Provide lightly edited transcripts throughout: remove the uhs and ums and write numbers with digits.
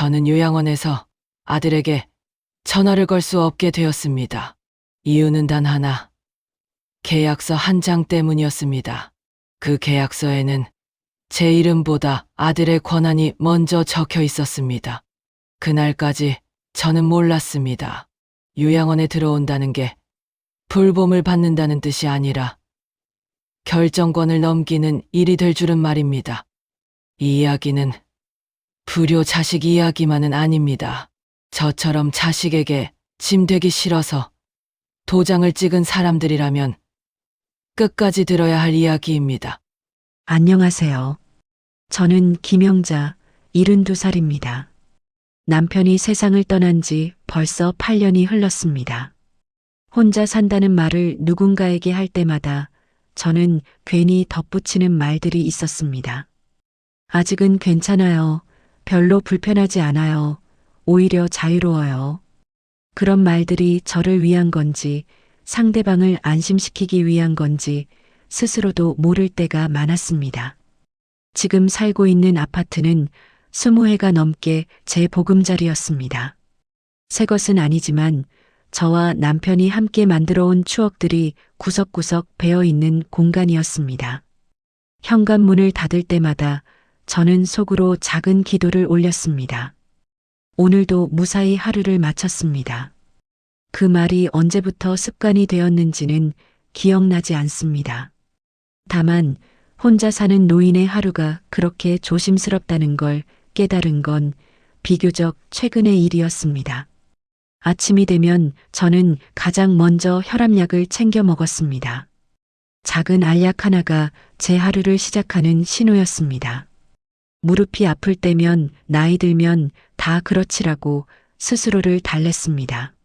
저는 요양원에서 아들에게 전화를 걸 수 없게 되었습니다. 이유는 단 하나, 계약서 한 장 때문이었습니다. 그 계약서에는 제 이름보다 아들의 권한이 먼저 적혀 있었습니다. 그날까지 저는 몰랐습니다. 요양원에 들어온다는 게 불봄을 받는다는 뜻이 아니라 결정권을 넘기는 일이 될 줄은 말입니다. 이 이야기는 불효 자식 이야기만은 아닙니다. 저처럼 자식에게 짐 되기 싫어서 도장을 찍은 사람들이라면 끝까지 들어야 할 이야기입니다. 안녕하세요. 저는 김영자, 72살입니다. 남편이 세상을 떠난 지 벌써 8년이 흘렀습니다. 혼자 산다는 말을 누군가에게 할 때마다 저는 괜히 덧붙이는 말들이 있었습니다. 아직은 괜찮아요. 별로 불편하지 않아요. 오히려 자유로워요. 그런 말들이 저를 위한 건지 상대방을 안심시키기 위한 건지 스스로도 모를 때가 많았습니다. 지금 살고 있는 아파트는 20회가 넘게 제 보금자리였습니다. 새 것은 아니지만 저와 남편이 함께 만들어 온 추억들이 구석구석 배어 있는 공간이었습니다. 현관문을 닫을 때마다 저는 속으로 작은 기도를 올렸습니다. 오늘도 무사히 하루를 마쳤습니다. 그 말이 언제부터 습관이 되었는지는 기억나지 않습니다. 다만 혼자 사는 노인의 하루가 그렇게 조심스럽다는 걸 깨달은 건 비교적 최근의 일이었습니다. 아침이 되면 저는 가장 먼저 혈압약을 챙겨 먹었습니다. 작은 알약 하나가 제 하루를 시작하는 신호였습니다. 무릎이 아플 때면 나이 들면 다 그렇지라고 스스로를 달랬습니다.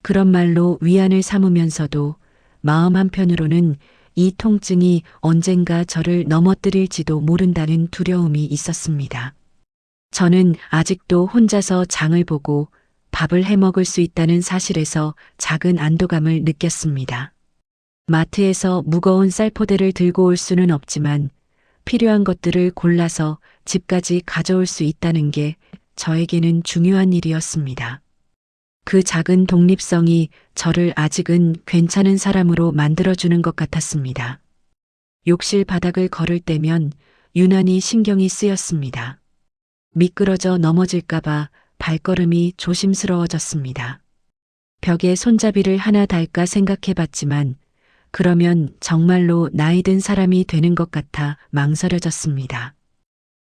그런 말로 위안을 삼으면서도 마음 한편으로는 이 통증이 언젠가 저를 넘어뜨릴지도 모른다는 두려움이 있었습니다. 저는 아직도 혼자서 장을 보고 밥을 해 먹을 수 있다는 사실에서 작은 안도감을 느꼈습니다. 마트에서 무거운 쌀포대를 들고 올 수는 없지만 필요한 것들을 골라서 집까지 가져올 수 있다는 게 저에게는 중요한 일이었습니다. 그 작은 독립성이 저를 아직은 괜찮은 사람으로 만들어주는 것 같았습니다. 욕실 바닥을 걸을 때면 유난히 신경이 쓰였습니다. 미끄러져 넘어질까봐 발걸음이 조심스러워졌습니다. 벽에 손잡이를 하나 달까 생각해봤지만 그러면 정말로 나이 든 사람이 되는 것 같아 망설여졌습니다.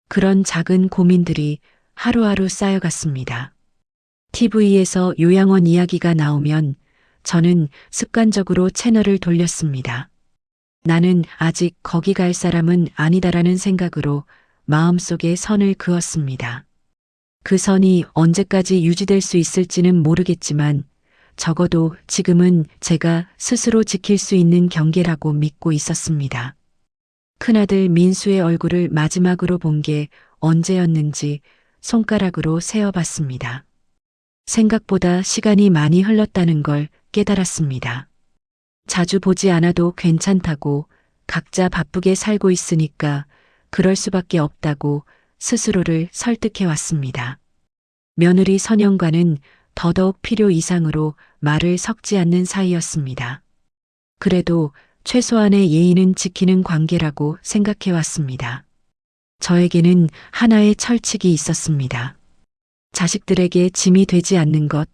그런 작은 고민들이 하루하루 쌓여갔습니다. TV에서 요양원 이야기가 나오면 저는 습관적으로 채널을 돌렸습니다. 나는 아직 거기 갈 사람은 아니다라는 생각으로 마음속에 선을 그었습니다. 그 선이 언제까지 유지될 수 있을지는 모르겠지만 적어도 지금은 제가 스스로 지킬 수 있는 경계라고 믿고 있었습니다. 큰아들 민수의 얼굴을 마지막으로 본 게 언제였는지 손가락으로 세어봤습니다. 생각보다 시간이 많이 흘렀다는 걸 깨달았습니다. 자주 보지 않아도 괜찮다고 각자 바쁘게 살고 있으니까 그럴 수밖에 없다고 스스로를 설득해 왔습니다. 며느리 선영과는 더더욱 필요 이상으로 말을 섞지 않는 사이였습니다. 그래도 최소한의 예의는 지키는 관계라고 생각해 왔습니다. 저에게는 하나의 철칙이 있었습니다. 자식들에게 짐이 되지 않는 것,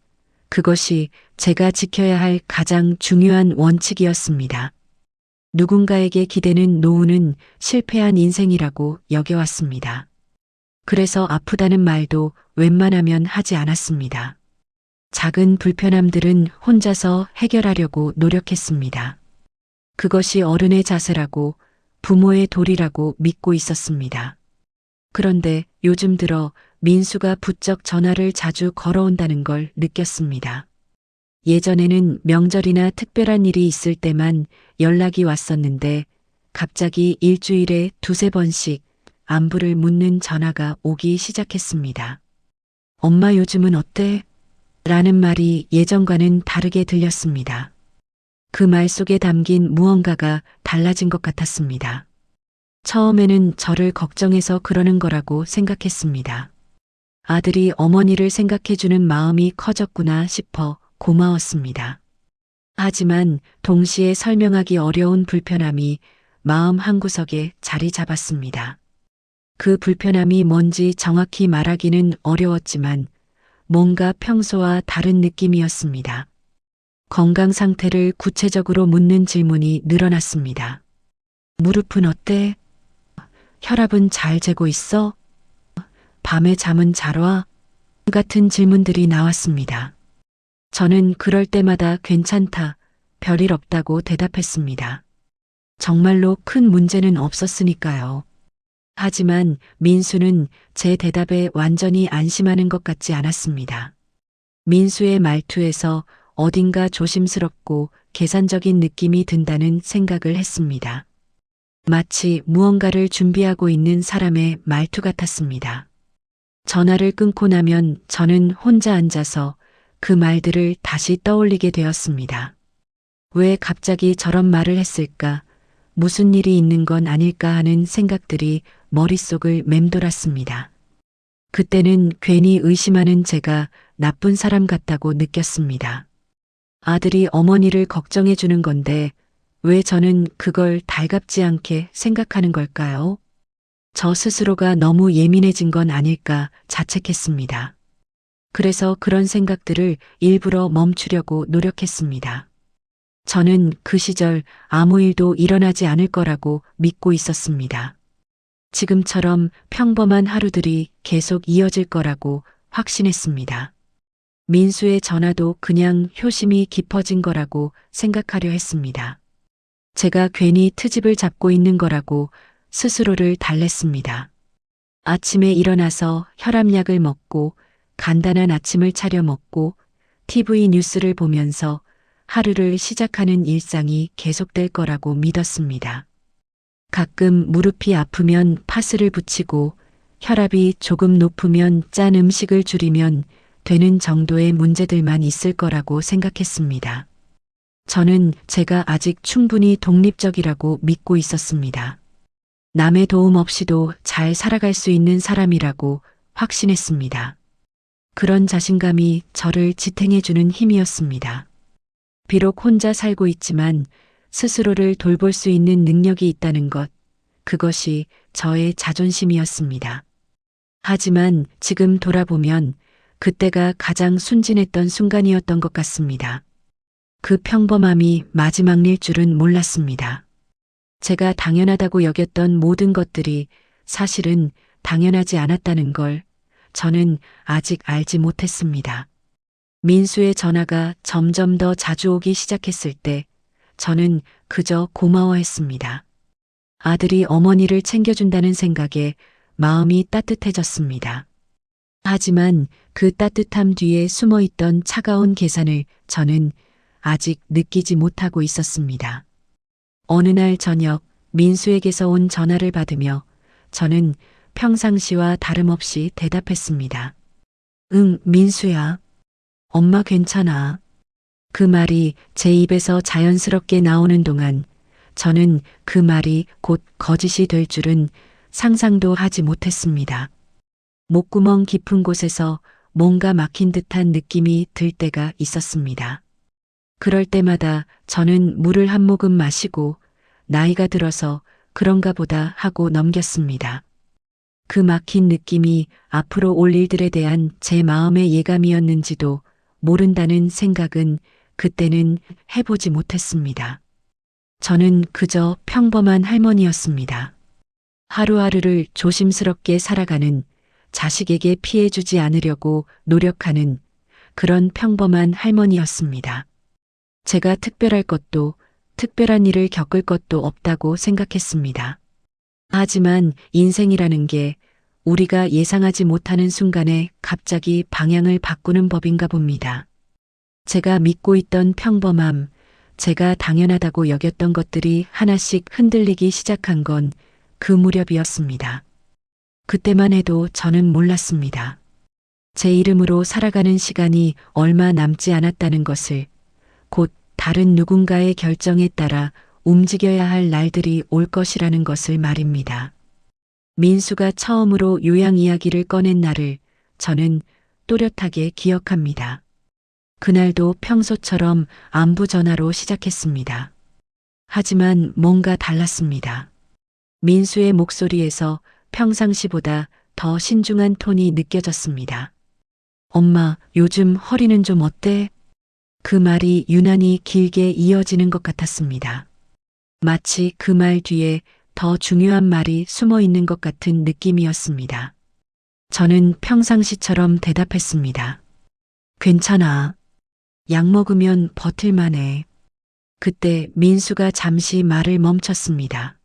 그것이 제가 지켜야 할 가장 중요한 원칙이었습니다. 누군가에게 기대는 노후는 실패한 인생이라고 여겨왔습니다. 그래서 아프다는 말도 웬만하면 하지 않았습니다. 작은 불편함들은 혼자서 해결하려고 노력했습니다. 그것이 어른의 자세라고 부모의 도리라고 믿고 있었습니다. 그런데 요즘 들어 민수가 부쩍 전화를 자주 걸어온다는 걸 느꼈습니다. 예전에는 명절이나 특별한 일이 있을 때만 연락이 왔었는데 갑자기 일주일에 2~3번씩 안부를 묻는 전화가 오기 시작했습니다. 엄마 요즘은 어때? 라는 말이 예전과는 다르게 들렸습니다. 그 말 속에 담긴 무언가가 달라진 것 같았습니다. 처음에는 저를 걱정해서 그러는 거라고 생각했습니다. 아들이 어머니를 생각해주는 마음이 커졌구나 싶어 고마웠습니다. 하지만 동시에 설명하기 어려운 불편함이 마음 한구석에 자리 잡았습니다. 그 불편함이 뭔지 정확히 말하기는 어려웠지만 뭔가 평소와 다른 느낌이었습니다. 건강 상태를 구체적으로 묻는 질문이 늘어났습니다. 무릎은 어때? 혈압은 잘 재고 있어? 밤에 잠은 잘 와? 같은 질문들이 나왔습니다. 저는 그럴 때마다 괜찮다, 별일 없다고 대답했습니다. 정말로 큰 문제는 없었으니까요. 하지만 민수는 제 대답에 완전히 안심하는 것 같지 않았습니다. 민수의 말투에서 어딘가 조심스럽고 계산적인 느낌이 든다는 생각을 했습니다. 마치 무언가를 준비하고 있는 사람의 말투 같았습니다. 전화를 끊고 나면 저는 혼자 앉아서 그 말들을 다시 떠올리게 되었습니다. 왜 갑자기 저런 말을 했을까? 무슨 일이 있는 건 아닐까 하는 생각들이 머릿속을 맴돌았습니다. 그때는 괜히 의심하는 제가 나쁜 사람 같다고 느꼈습니다. 아들이 어머니를 걱정해 주는 건데 왜 저는 그걸 달갑지 않게 생각하는 걸까요? 저 스스로가 너무 예민해진 건 아닐까 자책했습니다. 그래서 그런 생각들을 일부러 멈추려고 노력했습니다. 저는 그 시절 아무 일도 일어나지 않을 거라고 믿고 있었습니다. 지금처럼 평범한 하루들이 계속 이어질 거라고 확신했습니다. 민수의 전화도 그냥 효심이 깊어진 거라고 생각하려 했습니다. 제가 괜히 트집을 잡고 있는 거라고 스스로를 달랬습니다. 아침에 일어나서 혈압약을 먹고 간단한 아침을 차려 먹고 TV 뉴스를 보면서 하루를 시작하는 일상이 계속될 거라고 믿었습니다. 가끔 무릎이 아프면 파스를 붙이고 혈압이 조금 높으면 짠 음식을 줄이면 되는 정도의 문제들만 있을 거라고 생각했습니다. 저는 제가 아직 충분히 독립적이라고 믿고 있었습니다. 남의 도움 없이도 잘 살아갈 수 있는 사람이라고 확신했습니다. 그런 자신감이 저를 지탱해주는 힘이었습니다. 비록 혼자 살고 있지만 스스로를 돌볼 수 있는 능력이 있다는 것, 그것이 저의 자존심이었습니다. 하지만 지금 돌아보면 그때가 가장 순진했던 순간이었던 것 같습니다. 그 평범함이 마지막일 줄은 몰랐습니다. 제가 당연하다고 여겼던 모든 것들이 사실은 당연하지 않았다는 걸 저는 아직 알지 못했습니다. 민수의 전화가 점점 더 자주 오기 시작했을 때 저는 그저 고마워했습니다. 아들이 어머니를 챙겨준다는 생각에 마음이 따뜻해졌습니다. 하지만 그 따뜻함 뒤에 숨어있던 차가운 계산을 저는 아직 느끼지 못하고 있었습니다. 어느 날 저녁 민수에게서 온 전화를 받으며 저는 평상시와 다름없이 대답했습니다. 응, 민수야. 엄마 괜찮아. 그 말이 제 입에서 자연스럽게 나오는 동안 저는 그 말이 곧 거짓이 될 줄은 상상도 하지 못했습니다. 목구멍 깊은 곳에서 뭔가 막힌 듯한 느낌이 들 때가 있었습니다. 그럴 때마다 저는 물을 한 모금 마시고 나이가 들어서 그런가 보다 하고 넘겼습니다. 그 막힌 느낌이 앞으로 올 일들에 대한 제 마음의 예감이었는지도 모른다는 생각은 그때는 해보지 못했습니다. 저는 그저 평범한 할머니였습니다. 하루하루를 조심스럽게 살아가는, 자식에게 피해주지 않으려고 노력하는 그런 평범한 할머니였습니다. 제가 특별할 것도 특별한 일을 겪을 것도 없다고 생각했습니다. 하지만 인생이라는 게 우리가 예상하지 못하는 순간에 갑자기 방향을 바꾸는 법인가 봅니다. 제가 믿고 있던 평범함, 제가 당연하다고 여겼던 것들이 하나씩 흔들리기 시작한 건 그 무렵이었습니다. 그때만 해도 저는 몰랐습니다. 제 이름으로 살아가는 시간이 얼마 남지 않았다는 것을, 곧 다른 누군가의 결정에 따라 움직여야 할 날들이 올 것이라는 것을 말입니다. 민수가 처음으로 요양 이야기를 꺼낸 날을 저는 또렷하게 기억합니다. 그날도 평소처럼 안부 전화로 시작했습니다. 하지만 뭔가 달랐습니다. 민수의 목소리에서 평상시보다 더 신중한 톤이 느껴졌습니다. 엄마, 요즘 허리는 좀 어때? 그 말이 유난히 길게 이어지는 것 같았습니다. 마치 그 말 뒤에 더 중요한 말이 숨어 있는 것 같은 느낌이었습니다. 저는 평상시처럼 대답했습니다. 괜찮아. 약 먹으면 버틸만해. 그때 민수가 잠시 말을 멈췄습니다.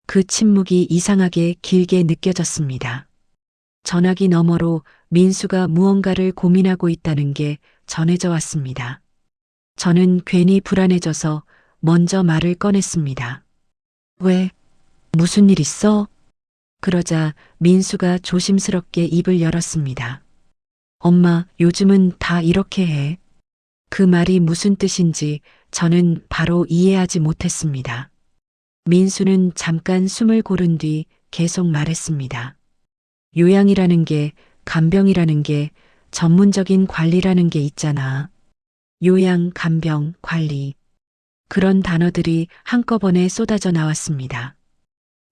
그 침묵이 이상하게 길게 느껴졌습니다. 전화기 너머로 민수가 무언가를 고민하고 있다는 게 전해져 왔습니다. 저는 괜히 불안해져서 먼저 말을 꺼냈습니다. 왜? 무슨 일 있어? 그러자 민수가 조심스럽게 입을 열었습니다. 엄마, 요즘은 다 이렇게 해. 그 말이 무슨 뜻인지 저는 바로 이해하지 못했습니다. 민수는 잠깐 숨을 고른 뒤 계속 말했습니다. 요양이라는 게, 간병이라는 게, 전문적인 관리라는 게 있잖아. 요양, 간병, 관리. 그런 단어들이 한꺼번에 쏟아져 나왔습니다.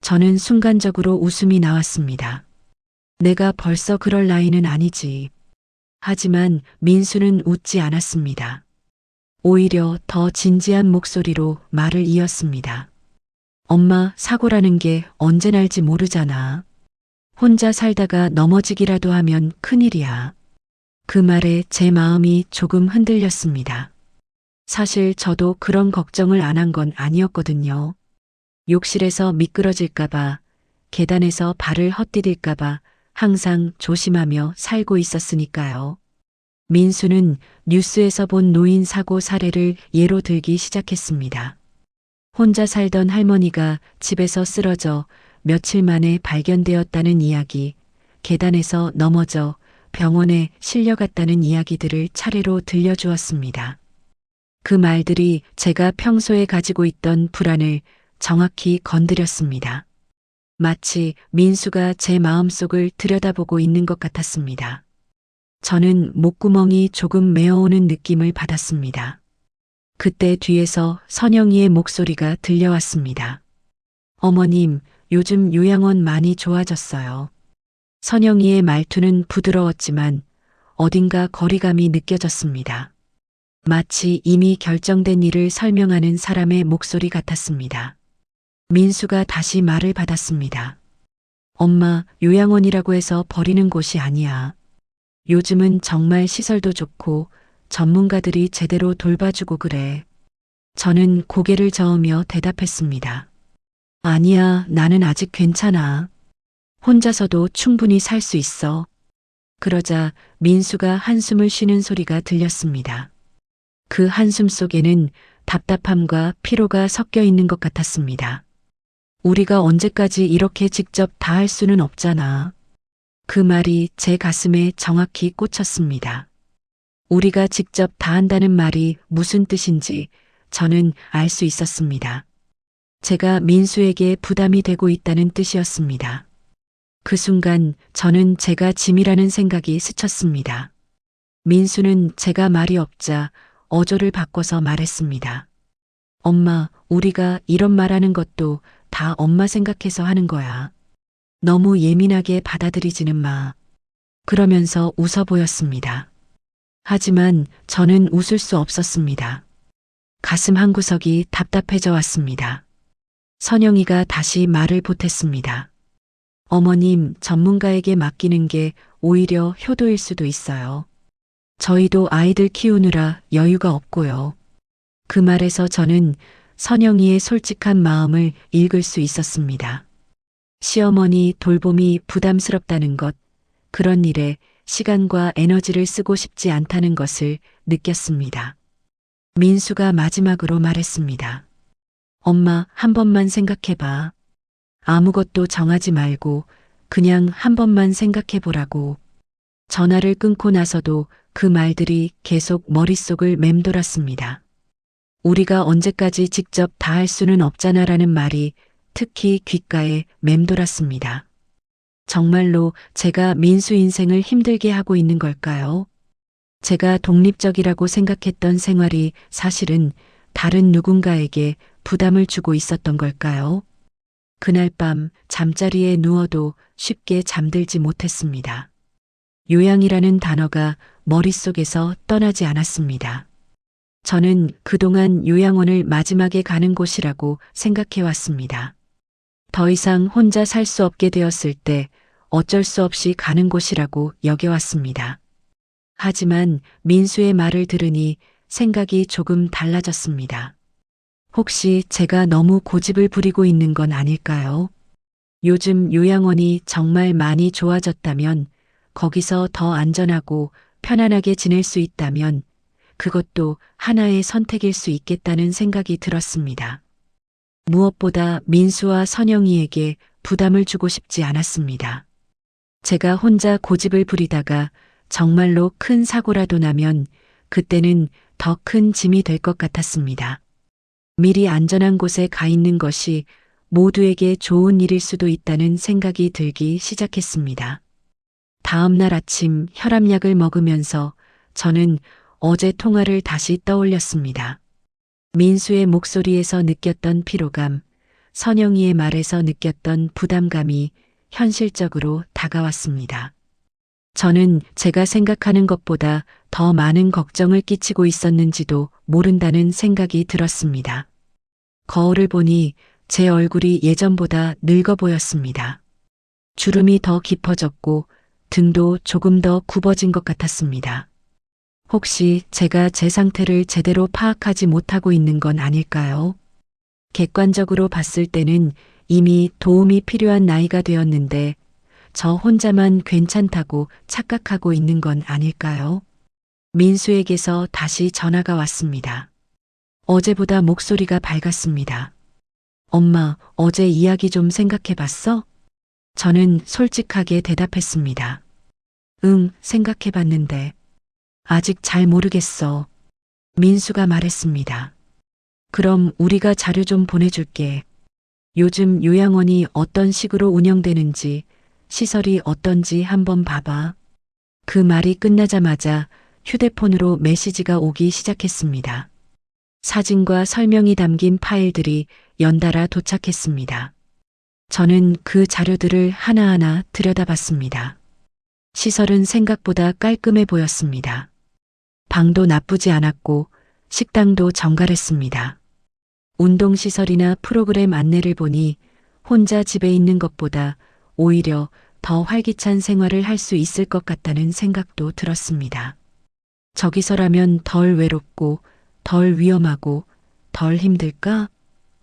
저는 순간적으로 웃음이 나왔습니다. 내가 벌써 그럴 나이는 아니지. 하지만 민수는 웃지 않았습니다. 오히려 더 진지한 목소리로 말을 이었습니다. 엄마, 사고라는 게 언제 날지 모르잖아. 혼자 살다가 넘어지기라도 하면 큰일이야. 그 말에 제 마음이 조금 흔들렸습니다. 사실 저도 그런 걱정을 안 한 건 아니었거든요. 욕실에서 미끄러질까봐, 계단에서 발을 헛디딜까봐 항상 조심하며 살고 있었으니까요. 민수는 뉴스에서 본 노인 사고 사례를 예로 들기 시작했습니다. 혼자 살던 할머니가 집에서 쓰러져 며칠 만에 발견되었다는 이야기, 계단에서 넘어져 병원에 실려갔다는 이야기들을 차례로 들려주었습니다. 그 말들이 제가 평소에 가지고 있던 불안을 정확히 건드렸습니다. 마치 민수가 제 마음속을 들여다보고 있는 것 같았습니다. 저는 목구멍이 조금 메어오는 느낌을 받았습니다. 그때 뒤에서 선영이의 목소리가 들려왔습니다. 어머님, 요즘 요양원 많이 좋아졌어요. 선영이의 말투는 부드러웠지만 어딘가 거리감이 느껴졌습니다. 마치 이미 결정된 일을 설명하는 사람의 목소리 같았습니다. 민수가 다시 말을 받았습니다. 엄마, 요양원이라고 해서 버리는 곳이 아니야. 요즘은 정말 시설도 좋고 전문가들이 제대로 돌봐주고 그래. 저는 고개를 저으며 대답했습니다. 아니야, 나는 아직 괜찮아. 혼자서도 충분히 살 수 있어. 그러자 민수가 한숨을 쉬는 소리가 들렸습니다. 그 한숨 속에는 답답함과 피로가 섞여 있는 것 같았습니다. 우리가 언제까지 이렇게 직접 다 할 수는 없잖아. 그 말이 제 가슴에 정확히 꽂혔습니다. 우리가 직접 다 한다는 말이 무슨 뜻인지 저는 알 수 있었습니다. 제가 민수에게 부담이 되고 있다는 뜻이었습니다. 그 순간 저는 제가 짐이라는 생각이 스쳤습니다. 민수는 제가 말이 없자 어조를 바꿔서 말했습니다. 엄마, 우리가 이런 말하는 것도 다 엄마 생각해서 하는 거야. 너무 예민하게 받아들이지는 마. 그러면서 웃어 보였습니다. 하지만 저는 웃을 수 없었습니다. 가슴 한구석이 답답해져 왔습니다. 선영이가 다시 말을 보탰습니다. 어머님, 전문가에게 맡기는 게 오히려 효도일 수도 있어요. 저희도 아이들 키우느라 여유가 없고요. 그 말에서 저는 선영이의 솔직한 마음을 읽을 수 있었습니다. 시어머니 돌봄이 부담스럽다는 것, 그런 일에 시간과 에너지를 쓰고 싶지 않다는 것을 느꼈습니다. 민수가 마지막으로 말했습니다. 엄마, 한 번만 생각해봐. 아무것도 정하지 말고 그냥 한 번만 생각해보라고. 전화를 끊고 나서도 그 말들이 계속 머릿속을 맴돌았습니다. 우리가 언제까지 직접 다 할 수는 없잖아라는 말이 특히 귓가에 맴돌았습니다. 정말로 제가 민수 인생을 힘들게 하고 있는 걸까요? 제가 독립적이라고 생각했던 생활이 사실은 다른 누군가에게 부담을 주고 있었던 걸까요? 그날 밤 잠자리에 누워도 쉽게 잠들지 못했습니다. 요양이라는 단어가 머릿속에서 떠나지 않았습니다. 저는 그동안 요양원을 마지막에 가는 곳이라고 생각해 왔습니다. 더 이상 혼자 살 수 없게 되었을 때 어쩔 수 없이 가는 곳이라고 여겨왔습니다. 하지만 민수의 말을 들으니 생각이 조금 달라졌습니다. 혹시 제가 너무 고집을 부리고 있는 건 아닐까요? 요즘 요양원이 정말 많이 좋아졌다면, 거기서 더 안전하고 편안하게 지낼 수 있다면 그것도 하나의 선택일 수 있겠다는 생각이 들었습니다. 무엇보다 민수와 선영이에게 부담을 주고 싶지 않았습니다. 제가 혼자 고집을 부리다가 정말로 큰 사고라도 나면 그때는 더 큰 짐이 될 것 같았습니다. 미리 안전한 곳에 가 있는 것이 모두에게 좋은 일일 수도 있다는 생각이 들기 시작했습니다. 다음 날 아침 혈압약을 먹으면서 저는 어제 통화를 다시 떠올렸습니다. 민수의 목소리에서 느꼈던 피로감, 선영이의 말에서 느꼈던 부담감이 현실적으로 다가왔습니다. 저는 제가 생각하는 것보다 더 많은 걱정을 끼치고 있었는지도 모른다는 생각이 들었습니다. 거울을 보니 제 얼굴이 예전보다 늙어 보였습니다. 주름이 더 깊어졌고 등도 조금 더 굽어진 것 같았습니다. 혹시 제가 제 상태를 제대로 파악하지 못하고 있는 건 아닐까요? 객관적으로 봤을 때는 이미 도움이 필요한 나이가 되었는데 저 혼자만 괜찮다고 착각하고 있는 건 아닐까요? 민수에게서 다시 전화가 왔습니다. 어제보다 목소리가 밝았습니다. 엄마, 어제 이야기 좀 생각해 봤어? 저는 솔직하게 대답했습니다. 응, 생각해 봤는데 아직 잘 모르겠어. 민수가 말했습니다. 그럼 우리가 자료 좀 보내줄게. 요즘 요양원이 어떤 식으로 운영되는지, 시설이 어떤지 한번 봐봐. 그 말이 끝나자마자 휴대폰으로 메시지가 오기 시작했습니다. 사진과 설명이 담긴 파일들이 연달아 도착했습니다. 저는 그 자료들을 하나하나 들여다봤습니다. 시설은 생각보다 깔끔해 보였습니다. 방도 나쁘지 않았고 식당도 정갈했습니다. 운동시설이나 프로그램 안내를 보니 혼자 집에 있는 것보다 오히려 더 활기찬 생활을 할 수 있을 것 같다는 생각도 들었습니다. 저기서라면 덜 외롭고 덜 위험하고 덜 힘들까?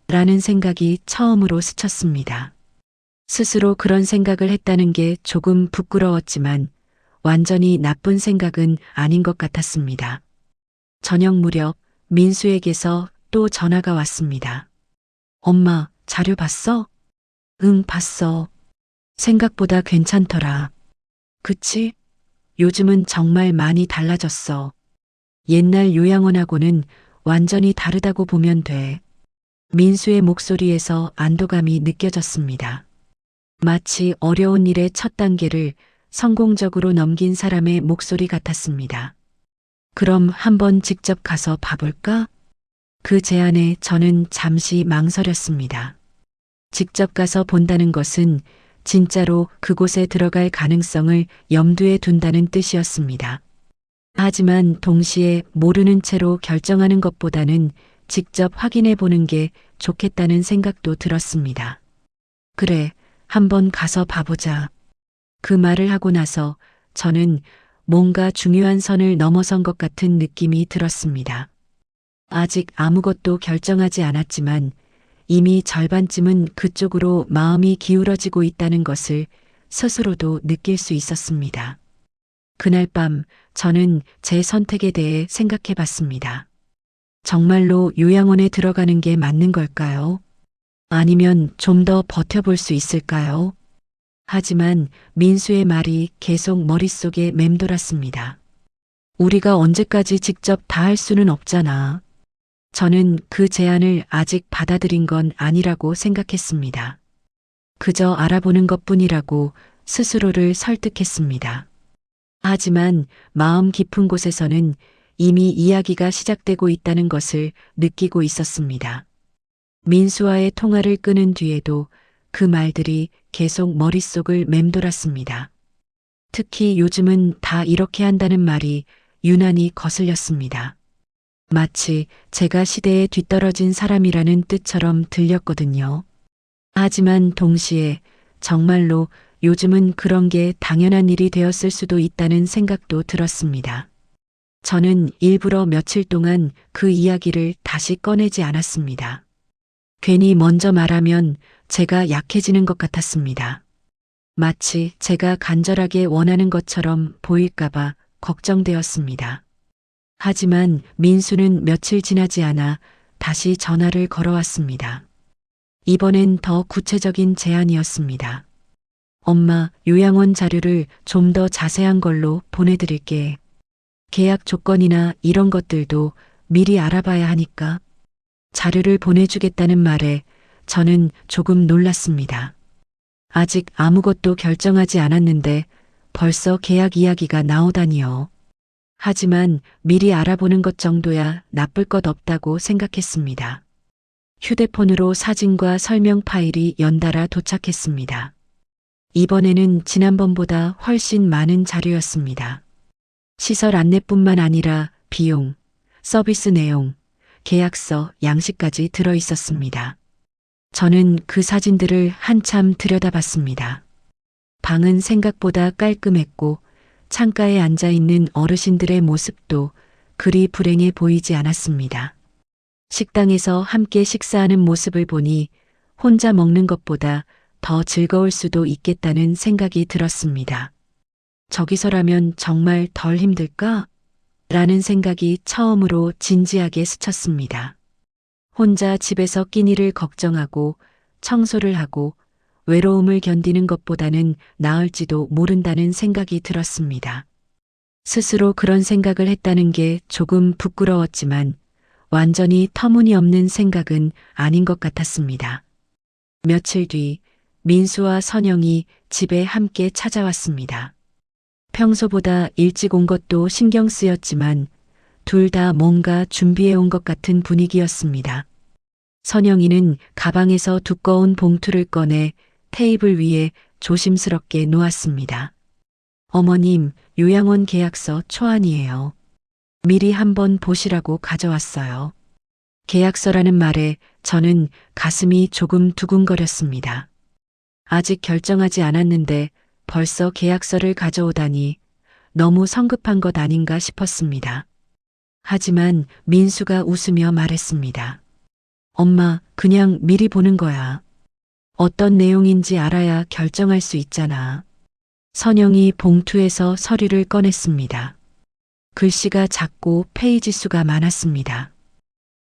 라는 생각이 처음으로 스쳤습니다. 스스로 그런 생각을 했다는 게 조금 부끄러웠지만 완전히 나쁜 생각은 아닌 것 같았습니다. 저녁 무렵 민수에게서 또 전화가 왔습니다. 엄마, 자료 봤어? 응, 봤어. 생각보다 괜찮더라. 그치? 요즘은 정말 많이 달라졌어. 옛날 요양원하고는 완전히 다르다고 보면 돼. 민수의 목소리에서 안도감이 느껴졌습니다. 마치 어려운 일의 첫 단계를 성공적으로 넘긴 사람의 목소리 같았습니다. 그럼 한번 직접 가서 봐볼까? 그 제안에 저는 잠시 망설였습니다. 직접 가서 본다는 것은 진짜로 그곳에 들어갈 가능성을 염두에 둔다는 뜻이었습니다. 하지만 동시에 모르는 채로 결정하는 것보다는 직접 확인해 보는 게 좋겠다는 생각도 들었습니다. 그래, 한번 가서 봐보자. 그 말을 하고 나서 저는 뭔가 중요한 선을 넘어선 것 같은 느낌이 들었습니다. 아직 아무것도 결정하지 않았지만 이미 절반쯤은 그쪽으로 마음이 기울어지고 있다는 것을 스스로도 느낄 수 있었습니다. 그날 밤 저는 제 선택에 대해 생각해 봤습니다. 정말로 요양원에 들어가는 게 맞는 걸까요? 아니면 좀 더 버텨볼 수 있을까요? 하지만 민수의 말이 계속 머릿속에 맴돌았습니다. 우리가 언제까지 직접 다 할 수는 없잖아. 저는 그 제안을 아직 받아들인 건 아니라고 생각했습니다. 그저 알아보는 것뿐이라고 스스로를 설득했습니다. 하지만 마음 깊은 곳에서는 이미 이야기가 시작되고 있다는 것을 느끼고 있었습니다. 민수와의 통화를 끊은 뒤에도 그 말들이 계속 머릿속을 맴돌았습니다. 특히 요즘은 다 이렇게 한다는 말이 유난히 거슬렸습니다. 마치 제가 시대에 뒤떨어진 사람이라는 뜻처럼 들렸거든요. 하지만 동시에 정말로 요즘은 그런 게 당연한 일이 되었을 수도 있다는 생각도 들었습니다. 저는 일부러 며칠 동안 그 이야기를 다시 꺼내지 않았습니다. 괜히 먼저 말하면 제가 약해지는 것 같았습니다. 마치 제가 간절하게 원하는 것처럼 보일까봐 걱정되었습니다. 하지만 민수는 며칠 지나지 않아 다시 전화를 걸어왔습니다. 이번엔 더 구체적인 제안이었습니다. 엄마, 요양원 자료를 좀 더 자세한 걸로 보내드릴게. 계약 조건이나 이런 것들도 미리 알아봐야 하니까. 자료를 보내주겠다는 말에 저는 조금 놀랐습니다. 아직 아무것도 결정하지 않았는데 벌써 계약 이야기가 나오다니요. 하지만 미리 알아보는 것 정도야 나쁠 것 없다고 생각했습니다. 휴대폰으로 사진과 설명 파일이 연달아 도착했습니다. 이번에는 지난번보다 훨씬 많은 자료였습니다. 시설 안내뿐만 아니라 비용, 서비스 내용, 계약서, 양식까지 들어 있었습니다. 저는 그 사진들을 한참 들여다봤습니다. 방은 생각보다 깔끔했고 창가에 앉아 있는 어르신들의 모습도 그리 불행해 보이지 않았습니다. 식당에서 함께 식사하는 모습을 보니 혼자 먹는 것보다 더 즐거울 수도 있겠다는 생각이 들었습니다. 저기서라면 정말 덜 힘들까? 라는 생각이 처음으로 진지하게 스쳤습니다. 혼자 집에서 끼니를 걱정하고 청소를 하고 외로움을 견디는 것보다는 나을지도 모른다는 생각이 들었습니다. 스스로 그런 생각을 했다는 게 조금 부끄러웠지만 완전히 터무니없는 생각은 아닌 것 같았습니다. 며칠 뒤 민수와 선영이 집에 함께 찾아왔습니다. 평소보다 일찍 온 것도 신경 쓰였지만 둘 다 뭔가 준비해 온 것 같은 분위기였습니다. 선영이는 가방에서 두꺼운 봉투를 꺼내 테이블 위에 조심스럽게 놓았습니다. 어머님, 요양원 계약서 초안이에요. 미리 한번 보시라고 가져왔어요. 계약서라는 말에 저는 가슴이 조금 두근거렸습니다. 아직 결정하지 않았는데 벌써 계약서를 가져오다니 너무 성급한 것 아닌가 싶었습니다. 하지만 민수가 웃으며 말했습니다. 엄마, 그냥 미리 보는 거야. 어떤 내용인지 알아야 결정할 수 있잖아. 선영이 봉투에서 서류를 꺼냈습니다. 글씨가 작고 페이지 수가 많았습니다.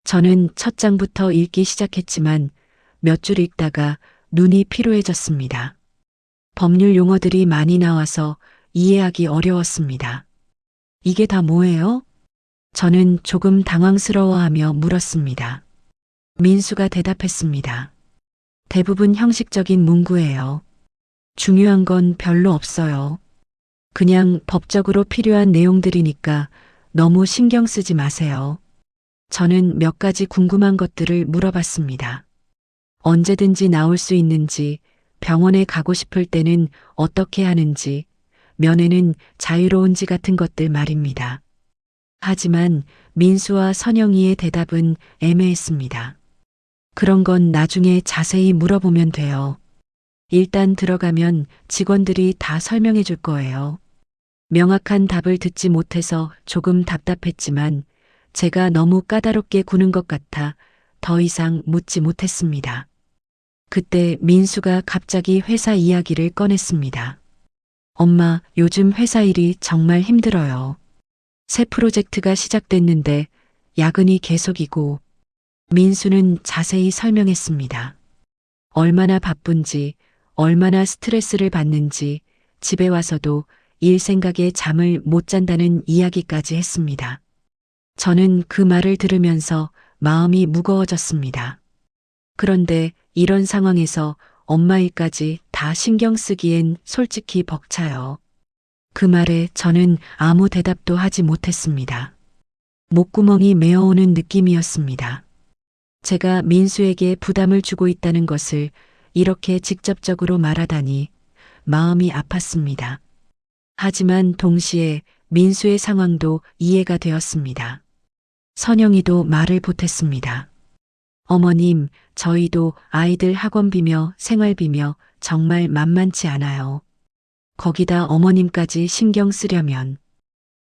저는 첫 장부터 읽기 시작했지만 몇 줄 읽다가 눈이 피로해졌습니다. 법률 용어들이 많이 나와서 이해하기 어려웠습니다. 이게 다 뭐예요? 저는 조금 당황스러워하며 물었습니다. 민수가 대답했습니다. 대부분 형식적인 문구예요. 중요한 건 별로 없어요. 그냥 법적으로 필요한 내용들이니까 너무 신경 쓰지 마세요. 저는 몇 가지 궁금한 것들을 물어봤습니다. 언제든지 나올 수 있는지, 병원에 가고 싶을 때는 어떻게 하는지, 면회는 자유로운지 같은 것들 말입니다. 하지만 민수와 선영이의 대답은 애매했습니다. 그런 건 나중에 자세히 물어보면 돼요. 일단 들어가면 직원들이 다 설명해 줄 거예요. 명확한 답을 듣지 못해서 조금 답답했지만 제가 너무 까다롭게 구는 것 같아 더 이상 묻지 못했습니다. 그때 민수가 갑자기 회사 이야기를 꺼냈습니다. 엄마, 요즘 회사 일이 정말 힘들어요. 새 프로젝트가 시작됐는데 야근이 계속이고. 민수는 자세히 설명했습니다. 얼마나 바쁜지, 얼마나 스트레스를 받는지, 집에 와서도 일 생각에 잠을 못 잔다는 이야기까지 했습니다. 저는 그 말을 들으면서 마음이 무거워졌습니다. 그런데 이런 상황에서 엄마 일까지 다 다 신경 쓰기엔 솔직히 벅차요. 그 말에 저는 아무 대답도 하지 못했습니다. 목구멍이 메어오는 느낌이었습니다. 제가 민수에게 부담을 주고 있다는 것을 이렇게 직접적으로 말하다니 마음이 아팠습니다. 하지만 동시에 민수의 상황도 이해가 되었습니다. 선영이도 말을 보탰습니다. 어머님, 저희도 아이들 학원비며 생활비며 정말 만만치 않아요. 거기다 어머님까지 신경 쓰려면.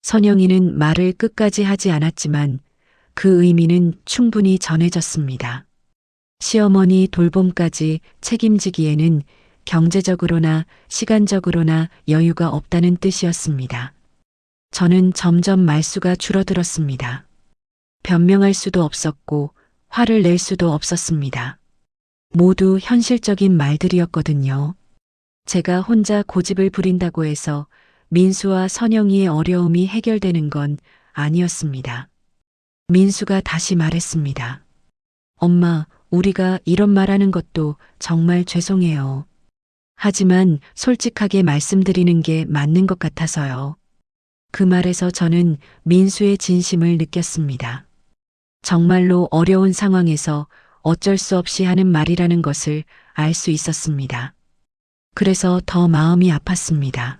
선영이는 말을 끝까지 하지 않았지만 그 의미는 충분히 전해졌습니다. 시어머니 돌봄까지 책임지기에는 경제적으로나 시간적으로나 여유가 없다는 뜻이었습니다. 저는 점점 말수가 줄어들었습니다. 변명할 수도 없었고 화를 낼 수도 없었습니다. 모두 현실적인 말들이었거든요. 제가 혼자 고집을 부린다고 해서 민수와 선영이의 어려움이 해결되는 건 아니었습니다. 민수가 다시 말했습니다. 엄마, 우리가 이런 말하는 것도 정말 죄송해요. 하지만 솔직하게 말씀드리는 게 맞는 것 같아서요. 그 말에서 저는 민수의 진심을 느꼈습니다. 정말로 어려운 상황에서 어쩔 수 없이 하는 말이라는 것을 알 수 있었습니다. 그래서 더 마음이 아팠습니다.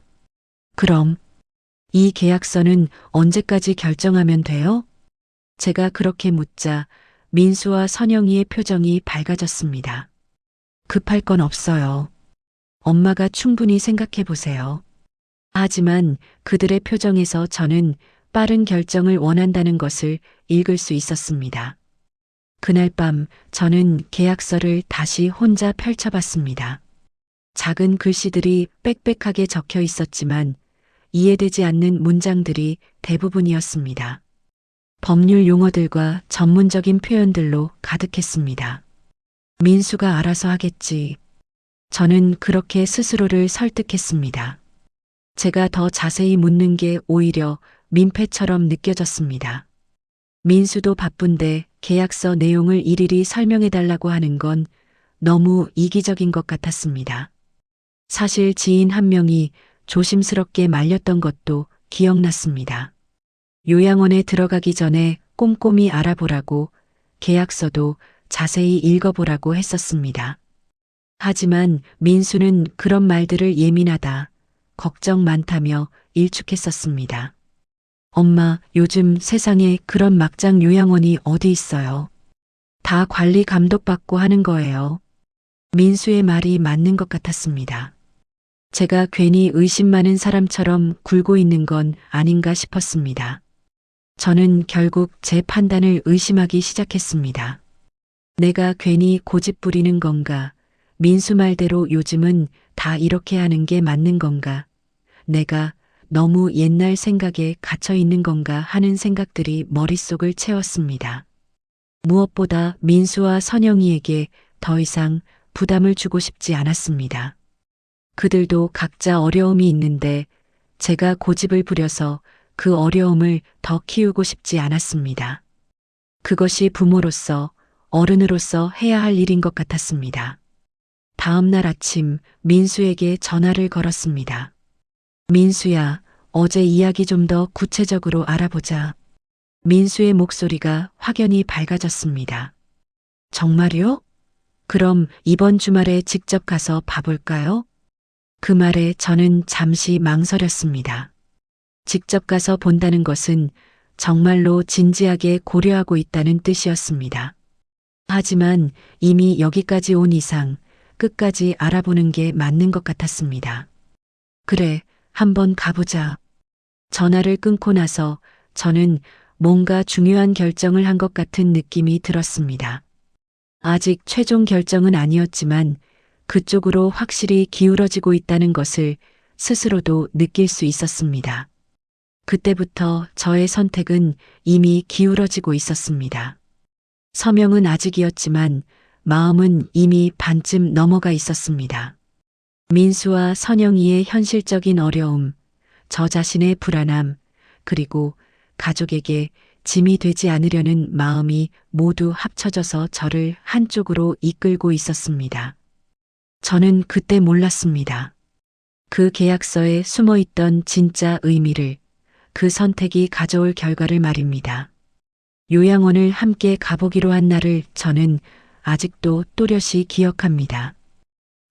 그럼 이 계약서는 언제까지 결정하면 돼요? 제가 그렇게 묻자 민수와 선영이의 표정이 밝아졌습니다. 급할 건 없어요. 엄마가 충분히 생각해 보세요. 하지만 그들의 표정에서 저는 빠른 결정을 원한다는 것을 읽을 수 있었습니다. 그날 밤 저는 계약서를 다시 혼자 펼쳐봤습니다. 작은 글씨들이 빽빽하게 적혀 있었지만 이해되지 않는 문장들이 대부분이었습니다. 법률 용어들과 전문적인 표현들로 가득했습니다. 민수가 알아서 하겠지. 저는 그렇게 스스로를 설득했습니다. 제가 더 자세히 묻는 게 오히려 민폐처럼 느껴졌습니다. 민수도 바쁜데 계약서 내용을 일일이 설명해달라고 하는 건 너무 이기적인 것 같았습니다. 사실 지인 한 명이 조심스럽게 말렸던 것도 기억났습니다. 요양원에 들어가기 전에 꼼꼼히 알아보라고 계약서도 자세히 읽어보라고 했었습니다. 하지만 민수는 그런 말들을 예민하다, 걱정 많다며 일축했었습니다. 엄마, 요즘 세상에 그런 막장 요양원이 어디 있어요? 다 관리 감독받고 하는 거예요. 민수의 말이 맞는 것 같았습니다. 제가 괜히 의심 많은 사람처럼 굴고 있는 건 아닌가 싶었습니다. 저는 결국 제 판단을 의심하기 시작했습니다. 내가 괜히 고집 부리는 건가? 민수 말대로 요즘은 다 이렇게 하는 게 맞는 건가? 내가 너무 옛날 생각에 갇혀 있는 건가 하는 생각들이 머릿속을 채웠습니다. 무엇보다 민수와 선영이에게 더 이상 부담을 주고 싶지 않았습니다. 그들도 각자 어려움이 있는데 제가 고집을 부려서 그 어려움을 더 키우고 싶지 않았습니다. 그것이 부모로서, 어른으로서 해야 할 일인 것 같았습니다. 다음 날 아침 민수에게 전화를 걸었습니다. 민수야, 어제 이야기 좀 더 구체적으로 알아보자. 민수의 목소리가 확연히 밝아졌습니다. 정말요? 그럼 이번 주말에 직접 가서 봐볼까요? 그 말에 저는 잠시 망설였습니다. 직접 가서 본다는 것은 정말로 진지하게 고려하고 있다는 뜻이었습니다. 하지만 이미 여기까지 온 이상 끝까지 알아보는 게 맞는 것 같았습니다. 그래, 한번 가보자. 전화를 끊고 나서 저는 뭔가 중요한 결정을 한 것 같은 느낌이 들었습니다. 아직 최종 결정은 아니었지만 그쪽으로 확실히 기울어지고 있다는 것을 스스로도 느낄 수 있었습니다. 그때부터 저의 선택은 이미 기울어지고 있었습니다. 서명은 아직이었지만 마음은 이미 반쯤 넘어가 있었습니다. 민수와 선영이의 현실적인 어려움, 저 자신의 불안함, 그리고 가족에게 짐이 되지 않으려는 마음이 모두 합쳐져서 저를 한쪽으로 이끌고 있었습니다. 저는 그때 몰랐습니다. 그 계약서에 숨어 있던 진짜 의미를, 그 선택이 가져올 결과를 말입니다. 요양원을 함께 가보기로 한 날을 저는 아직도 또렷이 기억합니다.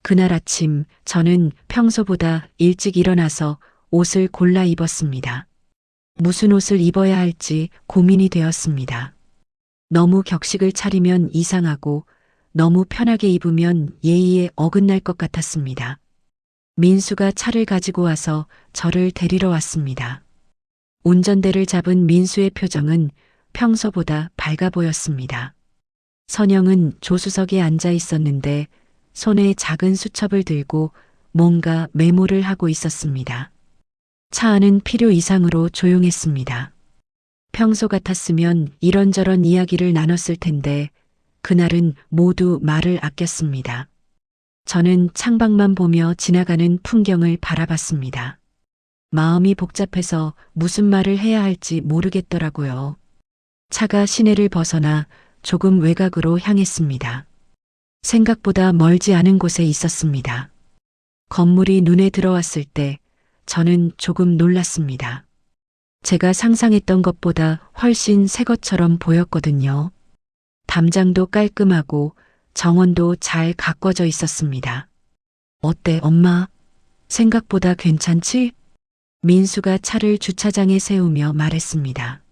그날 아침 저는 평소보다 일찍 일어나서 옷을 골라 입었습니다. 무슨 옷을 입어야 할지 고민이 되었습니다. 너무 격식을 차리면 이상하고 너무 편하게 입으면 예의에 어긋날 것 같았습니다. 민수가 차를 가지고 와서 저를 데리러 왔습니다. 운전대를 잡은 민수의 표정은 평소보다 밝아 보였습니다. 선영은 조수석에 앉아 있었는데 손에 작은 수첩을 들고 뭔가 메모를 하고 있었습니다. 차 안은 필요 이상으로 조용했습니다. 평소 같았으면 이런저런 이야기를 나눴을 텐데 그날은 모두 말을 아꼈습니다. 저는 창밖만 보며 지나가는 풍경을 바라봤습니다. 마음이 복잡해서 무슨 말을 해야 할지 모르겠더라고요. 차가 시내를 벗어나 조금 외곽으로 향했습니다. 생각보다 멀지 않은 곳에 있었습니다. 건물이 눈에 들어왔을 때 저는 조금 놀랐습니다. 제가 상상했던 것보다 훨씬 새 것처럼 보였거든요. 담장도 깔끔하고 정원도 잘 가꿔져 있었습니다. 어때, 엄마? 생각보다 괜찮지? 민수가 차를 주차장에 세우며 말했습니다.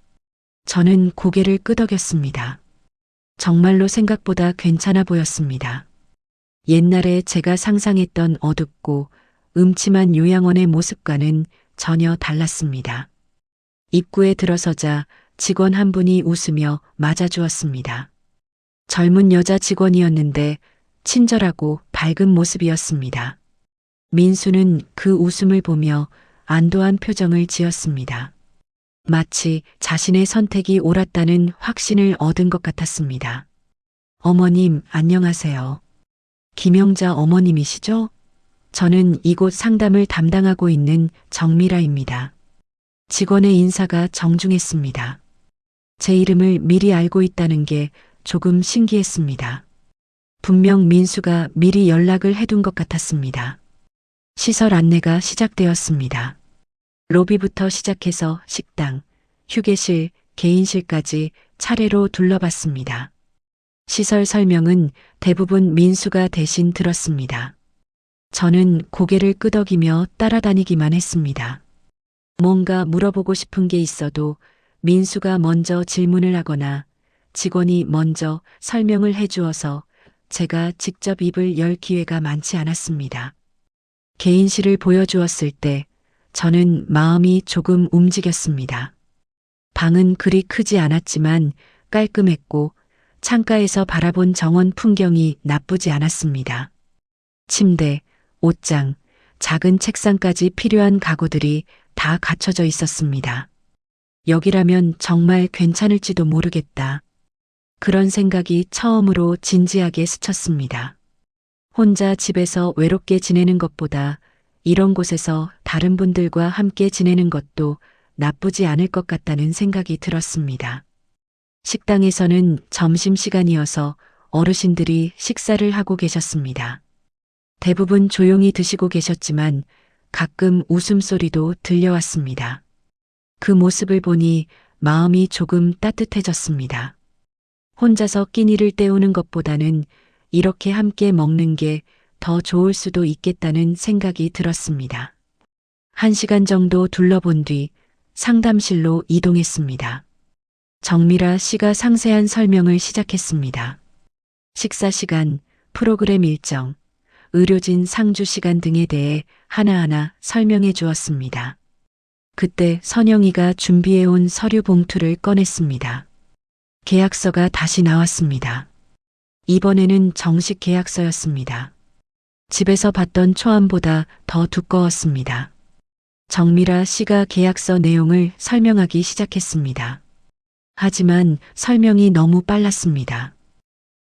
저는 고개를 끄덕였습니다. 정말로 생각보다 괜찮아 보였습니다. 옛날에 제가 상상했던 어둡고 음침한 요양원의 모습과는 전혀 달랐습니다. 입구에 들어서자 직원 한 분이 웃으며 맞아주었습니다. 젊은 여자 직원이었는데 친절하고 밝은 모습이었습니다. 민수는 그 웃음을 보며 안도한 표정을 지었습니다. 마치 자신의 선택이 옳았다는 확신을 얻은 것 같았습니다. 어머님, 안녕하세요. 김영자 어머님이시죠? 저는 이곳 상담을 담당하고 있는 정미라입니다. 직원의 인사가 정중했습니다. 제 이름을 미리 알고 있다는 게 조금 신기했습니다. 분명 민수가 미리 연락을 해둔 것 같았습니다. 시설 안내가 시작되었습니다. 로비부터 시작해서 식당, 휴게실, 개인실까지 차례로 둘러봤습니다. 시설 설명은 대부분 민수가 대신 들었습니다. 저는 고개를 끄덕이며 따라다니기만 했습니다. 뭔가 물어보고 싶은 게 있어도 민수가 먼저 질문을 하거나 직원이 먼저 설명을 해주어서 제가 직접 입을 열 기회가 많지 않았습니다. 개인실을 보여주었을 때 저는 마음이 조금 움직였습니다. 방은 그리 크지 않았지만 깔끔했고 창가에서 바라본 정원 풍경이 나쁘지 않았습니다. 침대, 옷장, 작은 책상까지 필요한 가구들이 다 갖춰져 있었습니다. 여기라면 정말 괜찮을지도 모르겠다. 그런 생각이 처음으로 진지하게 스쳤습니다. 혼자 집에서 외롭게 지내는 것보다 이런 곳에서 다른 분들과 함께 지내는 것도 나쁘지 않을 것 같다는 생각이 들었습니다. 식당에서는 점심시간이어서 어르신들이 식사를 하고 계셨습니다. 대부분 조용히 드시고 계셨지만 가끔 웃음소리도 들려왔습니다. 그 모습을 보니 마음이 조금 따뜻해졌습니다. 혼자서 끼니를 때우는 것보다는 이렇게 함께 먹는 게 더 좋을 수도 있겠다는 생각이 들었습니다. 1시간 정도 둘러본 뒤 상담실로 이동했습니다. 정미라 씨가 상세한 설명을 시작했습니다. 식사 시간, 프로그램 일정, 의료진 상주 시간 등에 대해 하나하나 설명해 주었습니다. 그때 선영이가 준비해온 서류 봉투를 꺼냈습니다. 계약서가 다시 나왔습니다. 이번에는 정식 계약서였습니다. 집에서 봤던 초안보다 더 두꺼웠습니다. 정미라 씨가 계약서 내용을 설명하기 시작했습니다. 하지만 설명이 너무 빨랐습니다.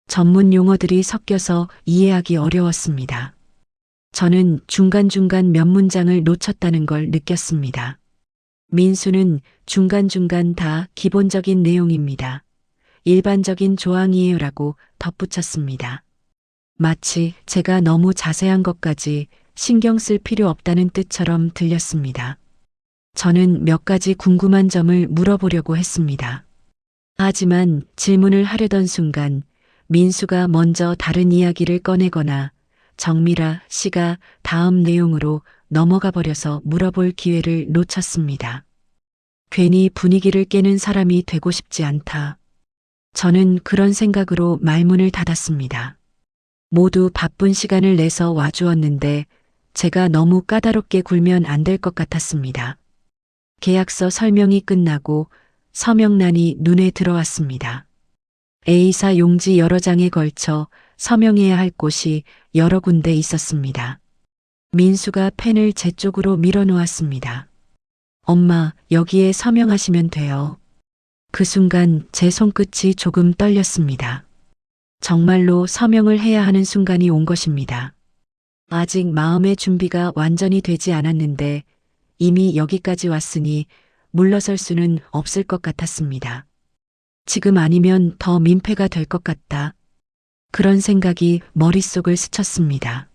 전문 용어들이 섞여서 이해하기 어려웠습니다. 저는 중간중간 몇 문장을 놓쳤다는 걸 느꼈습니다. 민수는 중간중간 다 기본적인 내용입니다. 일반적인 조항이에요라고 덧붙였습니다. 마치 제가 너무 자세한 것까지 신경 쓸 필요 없다는 뜻처럼 들렸습니다. 저는 몇 가지 궁금한 점을 물어보려고 했습니다. 하지만 질문을 하려던 순간 민수가 먼저 다른 이야기를 꺼내거나 정미라 씨가 다음 내용으로 넘어가 버려서 물어볼 기회를 놓쳤습니다. 괜히 분위기를 깨는 사람이 되고 싶지 않다. 저는 그런 생각으로 말문을 닫았습니다. 모두 바쁜 시간을 내서 와주었는데 제가 너무 까다롭게 굴면 안 될 것 같았습니다. 계약서 설명이 끝나고 서명란이 눈에 들어왔습니다. A사 용지 여러 장에 걸쳐 서명해야 할 곳이 여러 군데 있었습니다. 민수가 펜을 제 쪽으로 밀어놓았습니다. 엄마, 여기에 서명하시면 돼요. 그 순간 제 손끝이 조금 떨렸습니다. 정말로 서명을 해야 하는 순간이 온 것입니다. 아직 마음의 준비가 완전히 되지 않았는데 이미 여기까지 왔으니 물러설 수는 없을 것 같았습니다. 지금 아니면 더 민폐가 될 것 같다. 그런 생각이 머릿속을 스쳤습니다.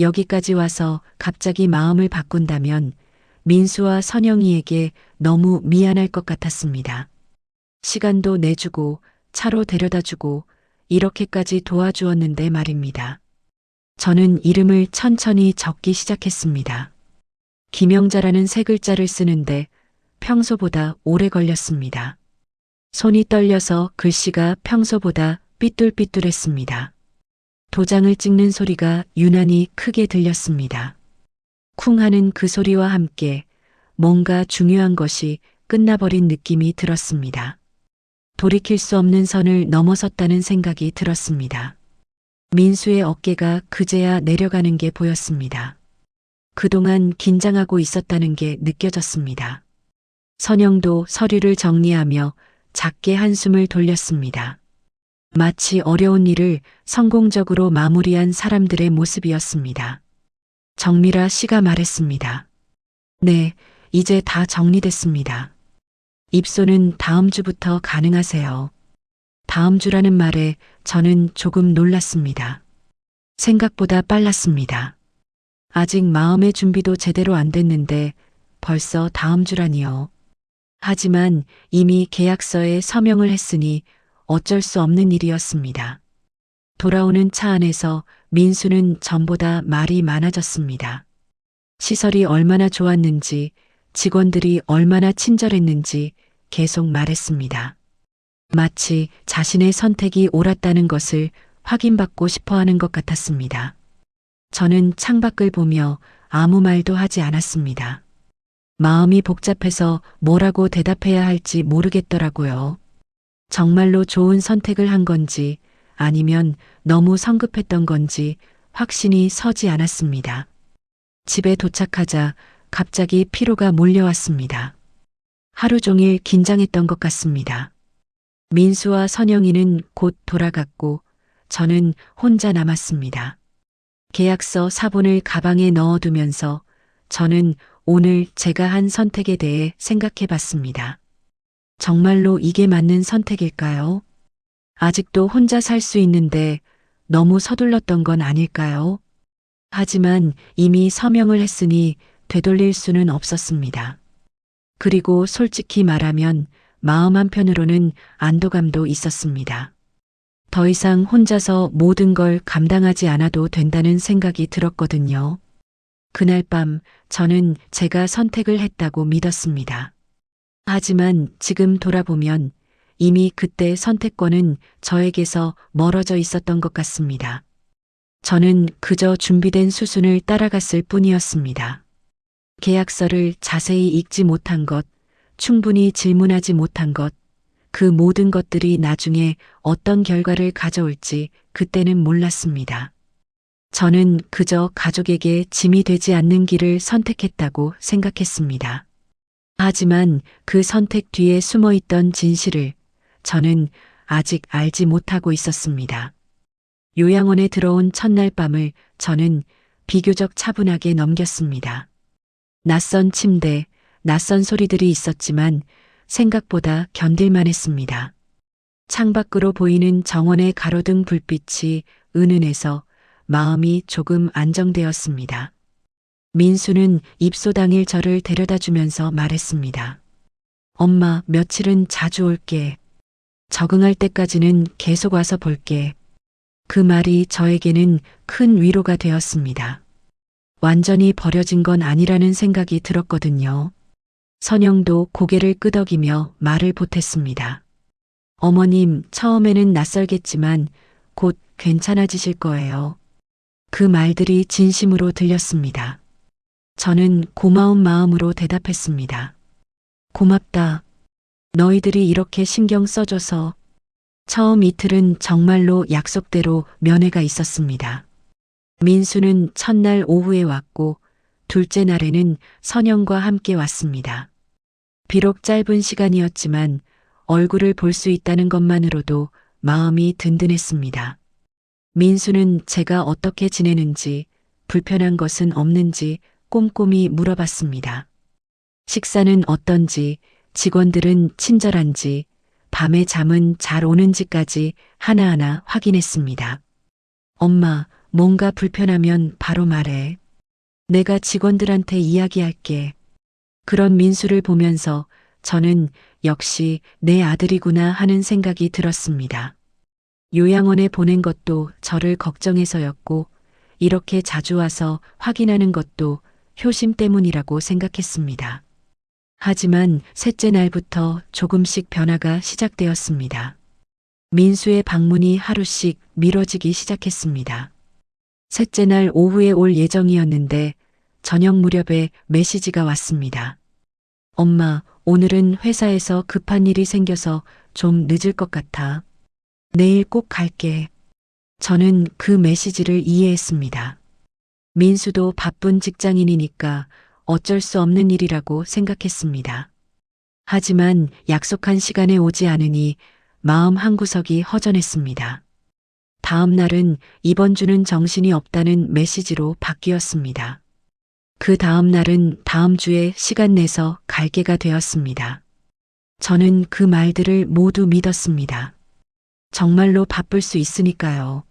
여기까지 와서 갑자기 마음을 바꾼다면 민수와 선영이에게 너무 미안할 것 같았습니다. 시간도 내주고 차로 데려다주고 이렇게까지 도와주었는데 말입니다. 저는 이름을 천천히 적기 시작했습니다. 김영자라는 세 글자를 쓰는데 평소보다 오래 걸렸습니다. 손이 떨려서 글씨가 평소보다 삐뚤삐뚤했습니다. 도장을 찍는 소리가 유난히 크게 들렸습니다. 쿵 하는 그 소리와 함께 뭔가 중요한 것이 끝나버린 느낌이 들었습니다. 돌이킬 수 없는 선을 넘어섰다는 생각이 들었습니다. 민수의 어깨가 그제야 내려가는 게 보였습니다. 그동안 긴장하고 있었다는 게 느껴졌습니다. 선영도 서류를 정리하며 작게 한숨을 돌렸습니다. 마치 어려운 일을 성공적으로 마무리한 사람들의 모습이었습니다. 정미라 씨가 말했습니다. 네, 이제 다 정리됐습니다. 입소는 다음 주부터 가능하세요. 다음 주라는 말에 저는 조금 놀랐습니다. 생각보다 빨랐습니다. 아직 마음의 준비도 제대로 안 됐는데 벌써 다음 주라니요. 하지만 이미 계약서에 서명을 했으니 어쩔 수 없는 일이었습니다. 돌아오는 차 안에서 민수는 전보다 말이 많아졌습니다. 시설이 얼마나 좋았는지, 직원들이 얼마나 친절했는지 계속 말했습니다. 마치 자신의 선택이 옳았다는 것을 확인받고 싶어 하는 것 같았습니다. 저는 창밖을 보며 아무 말도 하지 않았습니다. 마음이 복잡해서 뭐라고 대답해야 할지 모르겠더라고요. 정말로 좋은 선택을 한 건지 아니면 너무 성급했던 건지 확신이 서지 않았습니다. 집에 도착하자 갑자기 피로가 몰려왔습니다. 하루 종일 긴장했던 것 같습니다. 민수와 선영이는 곧 돌아갔고 저는 혼자 남았습니다. 계약서 사본을 가방에 넣어두면서 저는 오늘 제가 한 선택에 대해 생각해 봤습니다. 정말로 이게 맞는 선택일까요? 아직도 혼자 살 수 있는데 너무 서둘렀던 건 아닐까요? 하지만 이미 서명을 했으니 되돌릴 수는 없었습니다. 그리고 솔직히 말하면 마음 한편으로는 안도감도 있었습니다. 더 이상 혼자서 모든 걸 감당하지 않아도 된다는 생각이 들었거든요. 그날 밤 저는 제가 선택을 했다고 믿었습니다. 하지만 지금 돌아보면 이미 그때 선택권은 저에게서 멀어져 있었던 것 같습니다. 저는 그저 준비된 수순을 따라갔을 뿐이었습니다. 계약서를 자세히 읽지 못한 것, 충분히 질문하지 못한 것, 그 모든 것들이 나중에 어떤 결과를 가져올지 그때는 몰랐습니다. 저는 그저 가족에게 짐이 되지 않는 길을 선택했다고 생각했습니다. 하지만 그 선택 뒤에 숨어 있던 진실을 저는 아직 알지 못하고 있었습니다. 요양원에 들어온 첫날 밤을 저는 비교적 차분하게 넘겼습니다. 낯선 침대, 낯선 소리들이 있었지만 생각보다 견딜만 했습니다. 창밖으로 보이는 정원의 가로등 불빛이 은은해서 마음이 조금 안정되었습니다. 민수는 입소 당일 저를 데려다 주면서 말했습니다. 엄마, 며칠은 자주 올게. 적응할 때까지는 계속 와서 볼게. 그 말이 저에게는 큰 위로가 되었습니다. 완전히 버려진 건 아니라는 생각이 들었거든요. 선영도 고개를 끄덕이며 말을 보탰습니다. 어머님, 처음에는 낯설겠지만 곧 괜찮아지실 거예요. 그 말들이 진심으로 들렸습니다. 저는 고마운 마음으로 대답했습니다. 고맙다. 너희들이 이렇게 신경 써줘서. 처음 이틀은 정말로 약속대로 면회가 있었습니다. 민수는 첫날 오후에 왔고 둘째 날에는 선영과 함께 왔습니다. 비록 짧은 시간이었지만 얼굴을 볼 수 있다는 것만으로도 마음이 든든했습니다. 민수는 제가 어떻게 지내는지, 불편한 것은 없는지 꼼꼼히 물어봤습니다. 식사는 어떤지, 직원들은 친절한지, 밤에 잠은 잘 오는지까지 하나하나 확인했습니다. 엄마, 뭔가 불편하면 바로 말해. 내가 직원들한테 이야기할게. 그런 민수를 보면서 저는 역시 내 아들이구나 하는 생각이 들었습니다. 요양원에 보낸 것도 저를 걱정해서였고, 이렇게 자주 와서 확인하는 것도 효심 때문이라고 생각했습니다. 하지만 셋째 날부터 조금씩 변화가 시작되었습니다. 민수의 방문이 하루씩 미뤄지기 시작했습니다. 셋째 날 오후에 올 예정이었는데 저녁 무렵에 메시지가 왔습니다. 엄마, 오늘은 회사에서 급한 일이 생겨서 좀 늦을 것 같아. 내일 꼭 갈게. 저는 그 메시지를 이해했습니다. 민수도 바쁜 직장인이니까 어쩔 수 없는 일이라고 생각했습니다. 하지만 약속한 시간에 오지 않으니 마음 한구석이 허전했습니다. 다음 날은 이번 주는 정신이 없다는 메시지로 바뀌었습니다. 그 다음 날은 다음 주에 시간 내서 갈게가 되었습니다. 저는 그 말들을 모두 믿었습니다. 정말로 바쁠 수 있으니까요.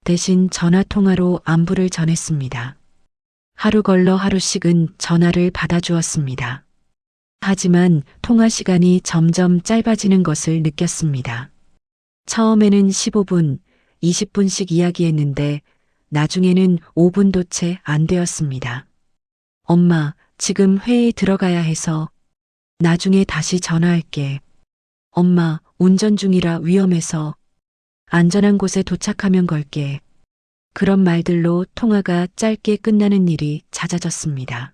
대신 전화 통화로 안부를 전했습니다. 하루 걸러 하루씩은 전화를 받아주었습니다. 하지만 통화 시간이 점점 짧아지는 것을 느꼈습니다. 처음에는 15분, 20분씩 이야기했는데 나중에는 5분도 채 안 되었습니다. 엄마, 지금 회의에 들어가야 해서 나중에 다시 전화할게. 엄마, 운전 중이라 위험해서 안전한 곳에 도착하면 걸게. 그런 말들로 통화가 짧게 끝나는 일이 잦아졌습니다.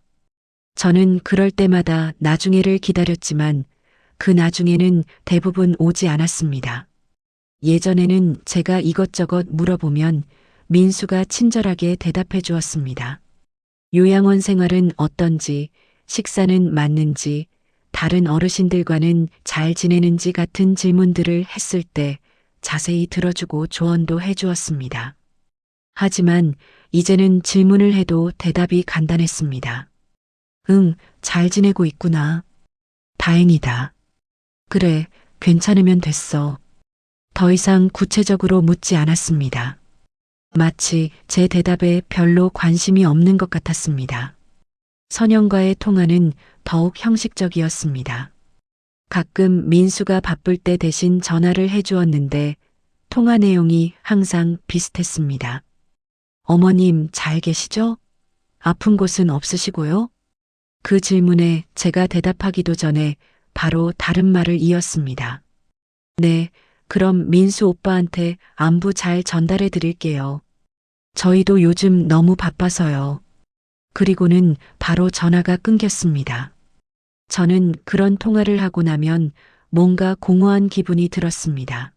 저는 그럴 때마다 나중에를 기다렸지만 그 나중에는 대부분 오지 않았습니다. 예전에는 제가 이것저것 물어보면 민수가 친절하게 대답해 주었습니다. 요양원 생활은 어떤지, 식사는 맞는지, 다른 어르신들과는 잘 지내는지 같은 질문들을 했을 때 자세히 들어주고 조언도 해 주었습니다. 하지만 이제는 질문을 해도 대답이 간단했습니다. 응, 잘 지내고 있구나. 다행이다. 그래, 괜찮으면 됐어. 더 이상 구체적으로 묻지 않았습니다. 마치 제 대답에 별로 관심이 없는 것 같았습니다. 선영과의 통화는 더욱 형식적이었습니다. 가끔 민수가 바쁠 때 대신 전화를 해주었는데 통화 내용이 항상 비슷했습니다. 어머님 잘 계시죠? 아픈 곳은 없으시고요? 그 질문에 제가 대답하기도 전에 바로 다른 말을 이었습니다. 네, 그럼 민수 오빠한테 안부 잘 전달해 드릴게요. 저희도 요즘 너무 바빠서요. 그리고는 바로 전화가 끊겼습니다. 저는 그런 통화를 하고 나면 뭔가 공허한 기분이 들었습니다.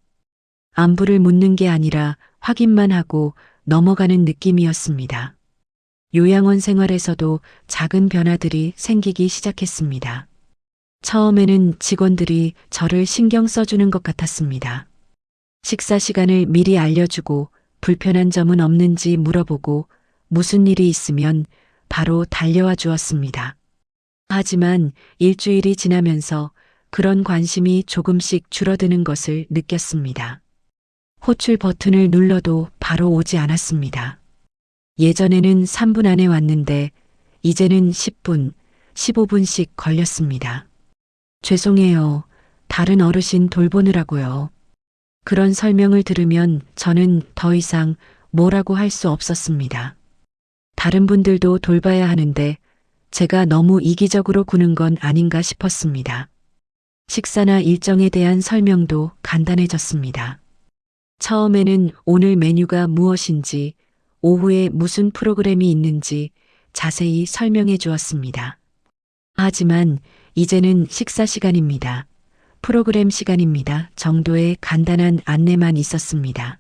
안부를 묻는 게 아니라 확인만 하고 넘어가는 느낌이었습니다. 요양원 생활에서도 작은 변화들이 생기기 시작했습니다. 처음에는 직원들이 저를 신경 써주는 것 같았습니다. 식사 시간을 미리 알려주고 불편한 점은 없는지 물어보고 무슨 일이 있으면 바로 달려와 주었습니다. 하지만 일주일이 지나면서 그런 관심이 조금씩 줄어드는 것을 느꼈습니다. 호출 버튼을 눌러도 바로 오지 않았습니다. 예전에는 3분 안에 왔는데 이제는 10분, 15분씩 걸렸습니다. 죄송해요. 다른 어르신 돌보느라고요. 그런 설명을 들으면 저는 더 이상 뭐라고 할 수 없었습니다. 다른 분들도 돌봐야 하는데 제가 너무 이기적으로 구는 건 아닌가 싶었습니다. 식사나 일정에 대한 설명도 간단해졌습니다. 처음에는 오늘 메뉴가 무엇인지, 오후에 무슨 프로그램이 있는지 자세히 설명해 주었습니다. 하지만 이제는 식사 시간입니다. 프로그램 시간입니다. 정도의 간단한 안내만 있었습니다.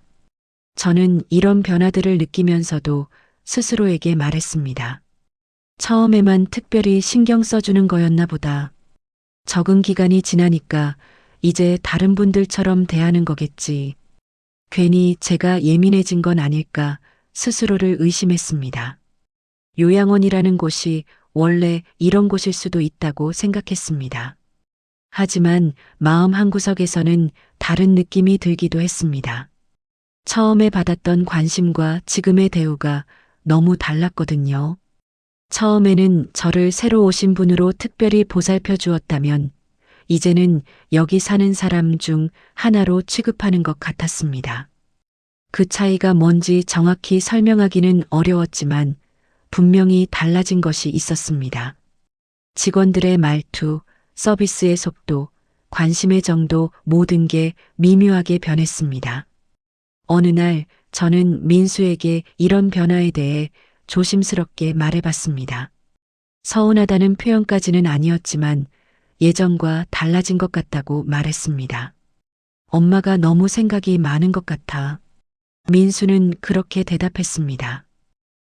저는 이런 변화들을 느끼면서도 스스로에게 말했습니다. 처음에만 특별히 신경 써주는 거였나 보다. 적응 기간이 지나니까 이제 다른 분들처럼 대하는 거겠지. 괜히 제가 예민해진 건 아닐까 스스로를 의심했습니다. 요양원이라는 곳이 원래 이런 곳일 수도 있다고 생각했습니다. 하지만 마음 한구석에서는 다른 느낌이 들기도 했습니다. 처음에 받았던 관심과 지금의 대우가 너무 달랐거든요. 처음에는 저를 새로 오신 분으로 특별히 보살펴 주었다면 이제는 여기 사는 사람 중 하나로 취급하는 것 같았습니다. 그 차이가 뭔지 정확히 설명하기는 어려웠지만 분명히 달라진 것이 있었습니다. 직원들의 말투, 서비스의 속도, 관심의 정도 모든 게 미묘하게 변했습니다. 어느 날 저는 민수에게 이런 변화에 대해 조심스럽게 말해봤습니다. 서운하다는 표현까지는 아니었지만 예전과 달라진 것 같다고 말했습니다. 엄마가 너무 생각이 많은 것 같아. 민수는 그렇게 대답했습니다.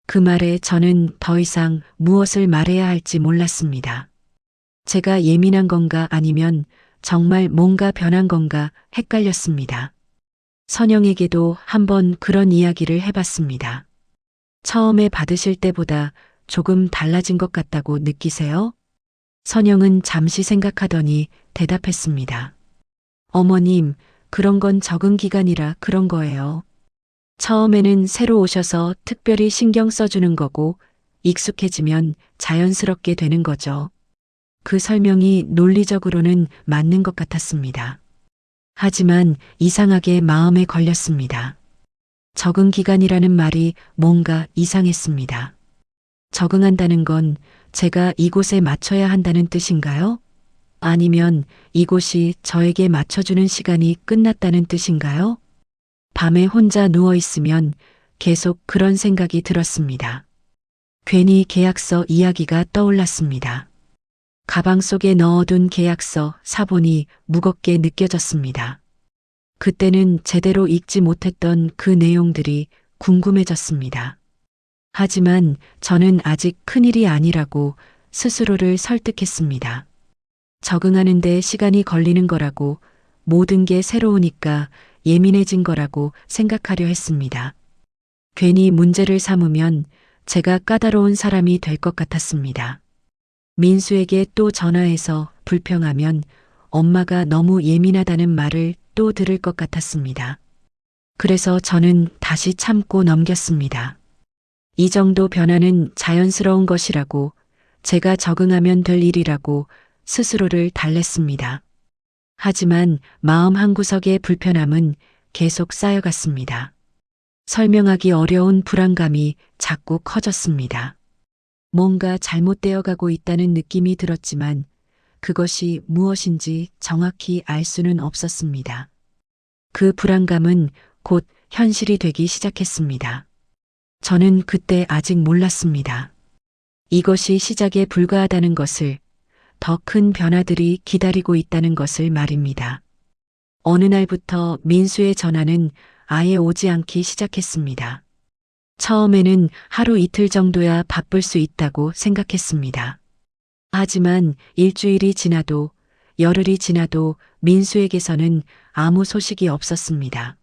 그 말에 저는 더 이상 무엇을 말해야 할지 몰랐습니다. 제가 예민한 건가 아니면 정말 뭔가 변한 건가 헷갈렸습니다. 선영에게도 한번 그런 이야기를 해봤습니다. 처음에 받으실 때보다 조금 달라진 것 같다고 느끼세요? 선영은 잠시 생각하더니 대답했습니다. 어머님, 그런 건 적응 기간이라 그런 거예요. 처음에는 새로 오셔서 특별히 신경 써주는 거고 익숙해지면 자연스럽게 되는 거죠. 그 설명이 논리적으로는 맞는 것 같았습니다. 하지만 이상하게 마음에 걸렸습니다. 적응 기간이라는 말이 뭔가 이상했습니다. 적응한다는 건 제가 이곳에 맞춰야 한다는 뜻인가요? 아니면 이곳이 저에게 맞춰주는 시간이 끝났다는 뜻인가요? 밤에 혼자 누워있으면 계속 그런 생각이 들었습니다. 괜히 계약서 이야기가 떠올랐습니다. 가방 속에 넣어둔 계약서 사본이 무겁게 느껴졌습니다. 그때는 제대로 읽지 못했던 그 내용들이 궁금해졌습니다. 하지만 저는 아직 큰일이 아니라고 스스로를 설득했습니다. 적응하는데 시간이 걸리는 거라고, 모든 게 새로우니까 예민해진 거라고 생각하려 했습니다. 괜히 문제를 삼으면 제가 까다로운 사람이 될 것 같았습니다. 민수에게 또 전화해서 불평하면 엄마가 너무 예민하다는 말을 또 들을 것 같았습니다. 그래서 저는 다시 참고 넘겼습니다. 이 정도 변화는 자연스러운 것이라고, 제가 적응하면 될 일이라고 스스로를 달랬습니다. 하지만 마음 한구석의 불편함은 계속 쌓여갔습니다. 설명하기 어려운 불안감이 자꾸 커졌습니다. 뭔가 잘못되어 가고 있다는 느낌이 들었지만 그것이 무엇인지 정확히 알 수는 없었습니다. 그 불안감은 곧 현실이 되기 시작했습니다. 저는 그때 아직 몰랐습니다. 이것이 시작에 불과하다는 것을, 더 큰 변화들이 기다리고 있다는 것을 말입니다. 어느 날부터 민수의 전화는 아예 오지 않기 시작했습니다. 처음에는 하루 이틀 정도야 바쁠 수 있다고 생각했습니다. 하지만 일주일이 지나도 열흘이 지나도 민수에게서는 아무 소식이 없었습니다.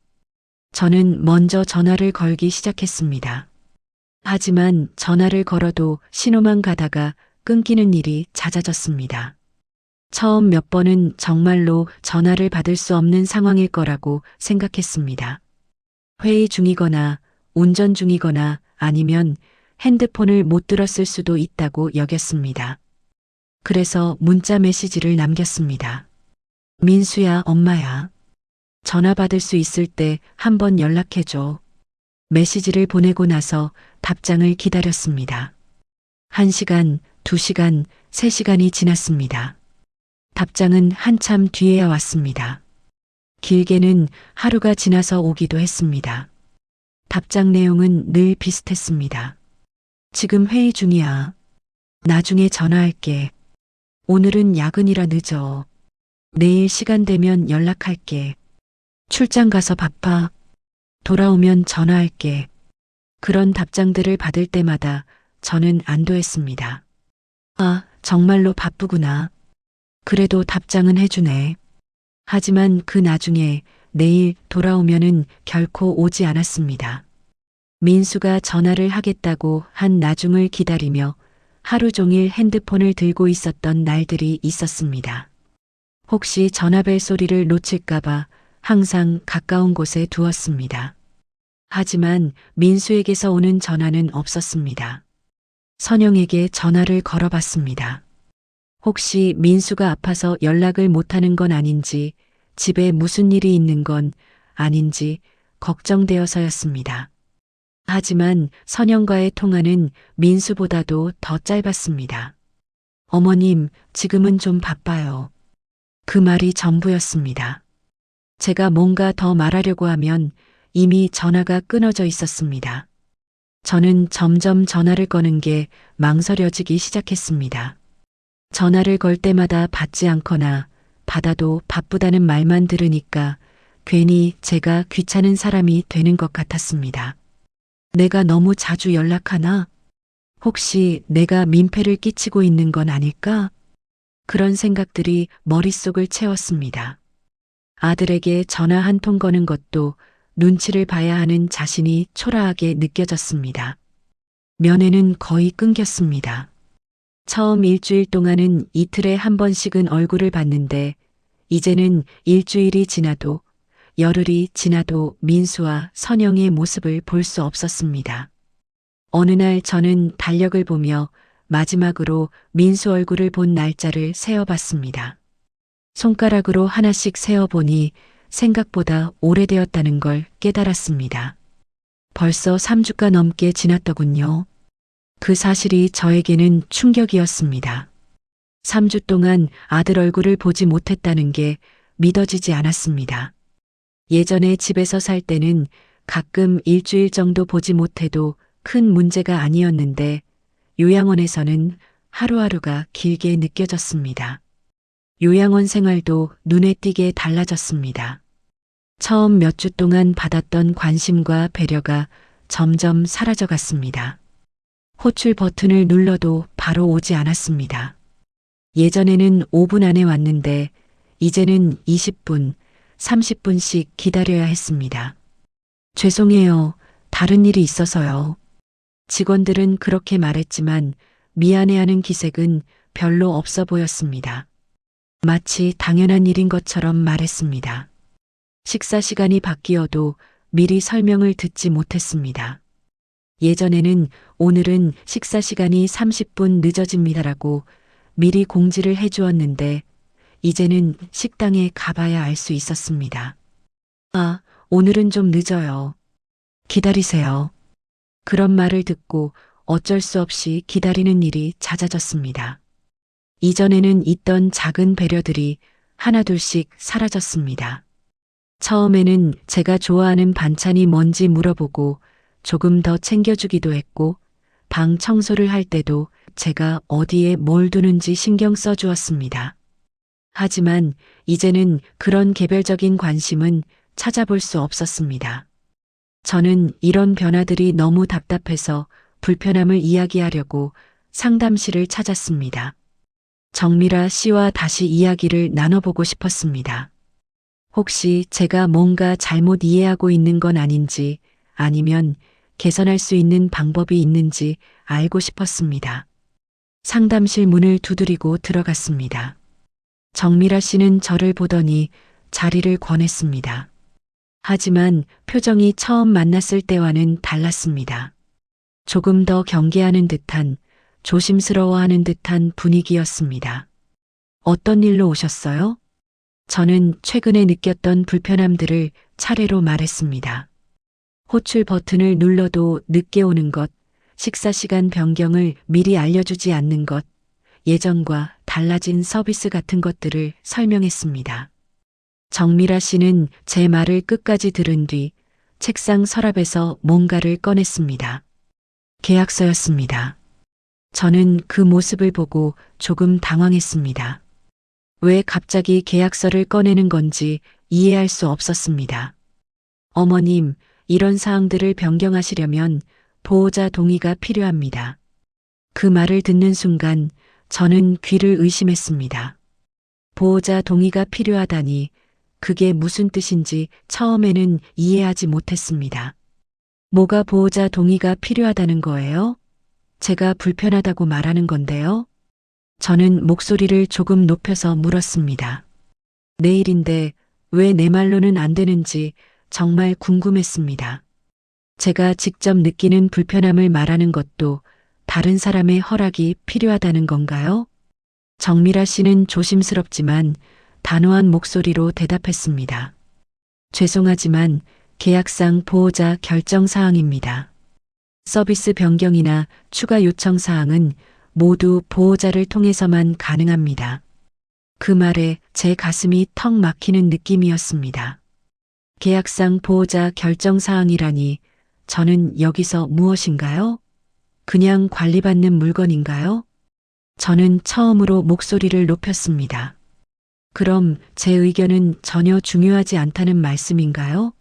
저는 먼저 전화를 걸기 시작했습니다. 하지만 전화를 걸어도 신호만 가다가 끊기는 일이 잦아졌습니다. 처음 몇 번은 정말로 전화를 받을 수 없는 상황일 거라고 생각했습니다. 회의 중이거나 운전 중이거나 아니면 핸드폰을 못 들었을 수도 있다고 여겼습니다. 그래서 문자 메시지를 남겼습니다. 민수야, 엄마야. 전화 받을 수 있을 때 한번 연락해줘. 메시지를 보내고 나서 답장을 기다렸습니다. 1시간, 2시간, 3시간이 지났습니다. 답장은 한참 뒤에야 왔습니다. 길게는 하루가 지나서 오기도 했습니다. 답장 내용은 늘 비슷했습니다. 지금 회의 중이야. 나중에 전화할게. 오늘은 야근이라 늦어. 내일 시간 되면 연락할게. 출장 가서 바빠. 돌아오면 전화할게. 그런 답장들을 받을 때마다 저는 안도했습니다. 아, 정말로 바쁘구나. 그래도 답장은 해주네. 하지만 그 나중에 내일 돌아오면은 결코 오지 않았습니다. 민수가 전화를 하겠다고 한 나중을 기다리며 하루 종일 핸드폰을 들고 있었던 날들이 있었습니다. 혹시 전화벨 소리를 놓칠까봐 항상 가까운 곳에 두었습니다. 하지만 민수에게서 오는 전화는 없었습니다. 선영에게 전화를 걸어봤습니다. 혹시 민수가 아파서 연락을 못하는 건 아닌지, 집에 무슨 일이 있는 건 아닌지 걱정되어서였습니다. 하지만 선영과의 통화는 민수보다도 더 짧았습니다. 어머님, 지금은 좀 바빠요. 그 말이 전부였습니다. 제가 뭔가 더 말하려고 하면 이미 전화가 끊어져 있었습니다. 저는 점점 전화를 거는 게 망설여지기 시작했습니다. 전화를 걸 때마다 받지 않거나 받아도 바쁘다는 말만 들으니까 괜히 제가 귀찮은 사람이 되는 것 같았습니다. 내가 너무 자주 연락하나? 혹시 내가 민폐를 끼치고 있는 건 아닐까? 그런 생각들이 머릿속을 채웠습니다. 아들에게 전화 한 통 거는 것도 눈치를 봐야 하는 자신이 초라하게 느껴졌습니다. 면회는 거의 끊겼습니다. 처음 일주일 동안은 이틀에 한 번씩은 얼굴을 봤는데 이제는 일주일이 지나도 열흘이 지나도 민수와 선영의 모습을 볼 수 없었습니다. 어느 날 저는 달력을 보며 마지막으로 민수 얼굴을 본 날짜를 세어봤습니다. 손가락으로 하나씩 세어보니 생각보다 오래되었다는 걸 깨달았습니다. 벌써 3주가 넘게 지났더군요. 그 사실이 저에게는 충격이었습니다. 3주 동안 아들 얼굴을 보지 못했다는 게 믿어지지 않았습니다. 예전에 집에서 살 때는 가끔 일주일 정도 보지 못해도 큰 문제가 아니었는데 요양원에서는 하루하루가 길게 느껴졌습니다. 요양원 생활도 눈에 띄게 달라졌습니다. 처음 몇 주 동안 받았던 관심과 배려가 점점 사라져갔습니다. 호출 버튼을 눌러도 바로 오지 않았습니다. 예전에는 5분 안에 왔는데 이제는 20분, 30분씩 기다려야 했습니다. 죄송해요. 다른 일이 있어서요. 직원들은 그렇게 말했지만 미안해하는 기색은 별로 없어 보였습니다. 마치 당연한 일인 것처럼 말했습니다. 식사 시간이 바뀌어도 미리 설명을 듣지 못했습니다. 예전에는 오늘은 식사 시간이 30분 늦어집니다라고 미리 공지를 해주었는데 이제는 식당에 가봐야 알 수 있었습니다. 아, 오늘은 좀 늦어요. 기다리세요. 그런 말을 듣고 어쩔 수 없이 기다리는 일이 잦아졌습니다. 이전에는 있던 작은 배려들이 하나둘씩 사라졌습니다. 처음에는 제가 좋아하는 반찬이 뭔지 물어보고 조금 더 챙겨주기도 했고 방 청소를 할 때도 제가 어디에 뭘 두는지 신경 써주었습니다. 하지만 이제는 그런 개별적인 관심은 찾아볼 수 없었습니다. 저는 이런 변화들이 너무 답답해서 불편함을 이야기하려고 상담실을 찾았습니다. 정미라 씨와 다시 이야기를 나눠보고 싶었습니다. 혹시 제가 뭔가 잘못 이해하고 있는 건 아닌지 아니면 개선할 수 있는 방법이 있는지 알고 싶었습니다. 상담실 문을 두드리고 들어갔습니다. 정미라 씨는 저를 보더니 자리를 권했습니다. 하지만 표정이 처음 만났을 때와는 달랐습니다. 조금 더 경계하는 듯한, 조심스러워하는 듯한 분위기였습니다. 어떤 일로 오셨어요? 저는 최근에 느꼈던 불편함들을 차례로 말했습니다. 호출 버튼을 눌러도 늦게 오는 것, 식사 시간 변경을 미리 알려주지 않는 것, 예전과 달라진 서비스 같은 것들을 설명했습니다. 정미라 씨는 제 말을 끝까지 들은 뒤 책상 서랍에서 뭔가를 꺼냈습니다. 계약서였습니다. 저는 그 모습을 보고 조금 당황했습니다. 왜 갑자기 계약서를 꺼내는 건지 이해할 수 없었습니다. 어머님, 이런 사항들을 변경하시려면 보호자 동의가 필요합니다. 그 말을 듣는 순간 저는 귀를 의심했습니다. 보호자 동의가 필요하다니 그게 무슨 뜻인지 처음에는 이해하지 못했습니다. 뭐가 보호자 동의가 필요하다는 거예요? 제가 불편하다고 말하는 건데요. 저는 목소리를 조금 높여서 물었습니다. 내일인데 왜 내 말로는 안 되는지 정말 궁금했습니다. 제가 직접 느끼는 불편함을 말하는 것도 다른 사람의 허락이 필요하다는 건가요? 정미라 씨는 조심스럽지만 단호한 목소리로 대답했습니다. 죄송하지만 계약상 보호자 결정 사항입니다. 서비스 변경이나 추가 요청 사항은 모두 보호자를 통해서만 가능합니다. 그 말에 제 가슴이 턱 막히는 느낌이었습니다. 계약상 보호자 결정 사항이라니 저는 여기서 무엇인가요? 그냥 관리받는 물건인가요? 저는 처음으로 목소리를 높였습니다. 그럼 제 의견은 전혀 중요하지 않다는 말씀인가요?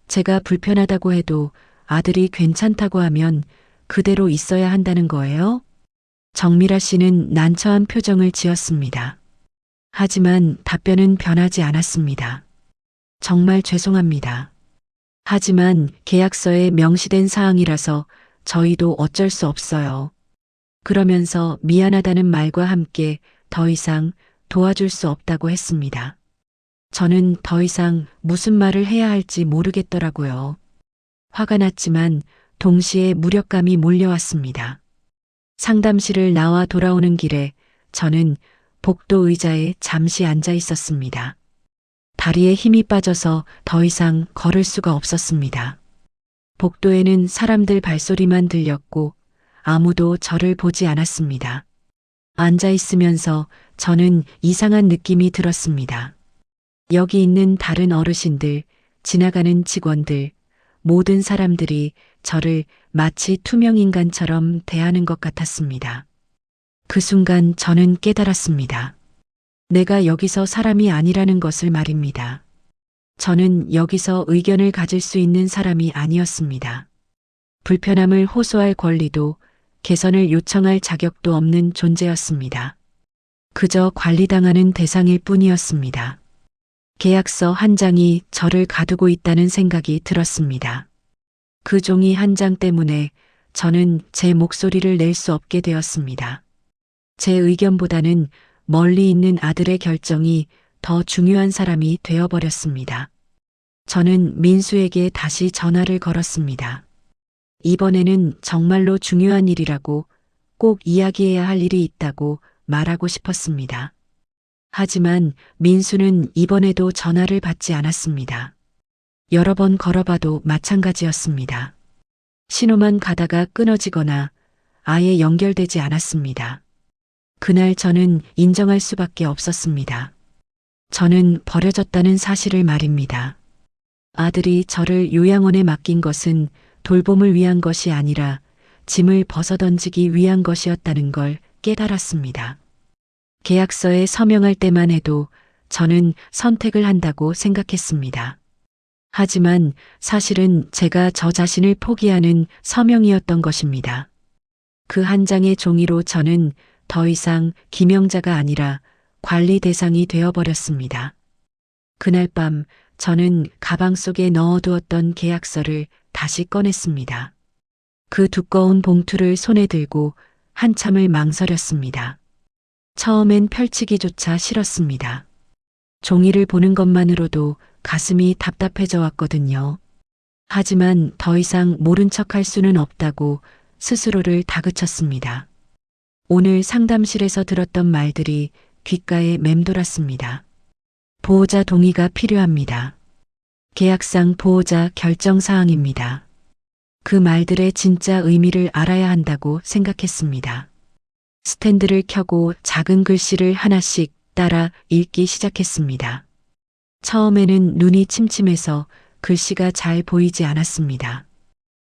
제가 불편하다고 해도 아들이 괜찮다고 하면 그대로 있어야 한다는 거예요? 정미라 씨는 난처한 표정을 지었습니다. 하지만 답변은 변하지 않았습니다. 정말 죄송합니다. 하지만 계약서에 명시된 사항이라서 저희도 어쩔 수 없어요. 그러면서 미안하다는 말과 함께 더 이상 도와줄 수 없다고 했습니다. 저는 더 이상 무슨 말을 해야 할지 모르겠더라고요. 화가 났지만 동시에 무력감이 몰려왔습니다. 상담실을 나와 돌아오는 길에 저는 복도 의자에 잠시 앉아 있었습니다. 다리에 힘이 빠져서 더 이상 걸을 수가 없었습니다. 복도에는 사람들 발소리만 들렸고 아무도 저를 보지 않았습니다. 앉아 있으면서 저는 이상한 느낌이 들었습니다. 여기 있는 다른 어르신들, 지나가는 직원들, 모든 사람들이 저를 마치 투명인간처럼 대하는 것 같았습니다. 그 순간 저는 깨달았습니다. 내가 여기서 사람이 아니라는 것을 말입니다. 저는 여기서 의견을 가질 수 있는 사람이 아니었습니다. 불편함을 호소할 권리도 개선을 요청할 자격도 없는 존재였습니다. 그저 관리당하는 대상일 뿐이었습니다. 계약서 한 장이 저를 가두고 있다는 생각이 들었습니다. 그 종이 한 장 때문에 저는 제 목소리를 낼 수 없게 되었습니다. 제 의견보다는 멀리 있는 아들의 결정이 더 중요한 사람이 되어버렸습니다. 저는 민수에게 다시 전화를 걸었습니다. 이번에는 정말로 중요한 일이라고 꼭 이야기해야 할 일이 있다고 말하고 싶었습니다. 하지만 민수는 이번에도 전화를 받지 않았습니다. 여러 번 걸어봐도 마찬가지였습니다. 신호만 가다가 끊어지거나 아예 연결되지 않았습니다. 그날 저는 인정할 수밖에 없었습니다. 저는 버려졌다는 사실을 말입니다. 아들이 저를 요양원에 맡긴 것은 돌봄을 위한 것이 아니라 짐을 벗어던지기 위한 것이었다는 걸 깨달았습니다. 계약서에 서명할 때만 해도 저는 선택을 한다고 생각했습니다. 하지만 사실은 제가 저 자신을 포기하는 서명이었던 것입니다. 그 한 장의 종이로 저는 더 이상 기명자가 아니라 관리 대상이 되어버렸습니다. 그날 밤 저는 가방 속에 넣어두었던 계약서를 다시 꺼냈습니다. 그 두꺼운 봉투를 손에 들고 한참을 망설였습니다. 처음엔 펼치기조차 싫었습니다. 종이를 보는 것만으로도 가슴이 답답해져 왔거든요. 하지만 더 이상 모른 척할 수는 없다고 스스로를 다그쳤습니다. 오늘 상담실에서 들었던 말들이 귓가에 맴돌았습니다. 보호자 동의가 필요합니다. 계약상 보호자 결정사항입니다. 그 말들의 진짜 의미를 알아야 한다고 생각했습니다. 스탠드를 켜고 작은 글씨를 하나씩 따라 읽기 시작했습니다. 처음에는 눈이 침침해서 글씨가 잘 보이지 않았습니다.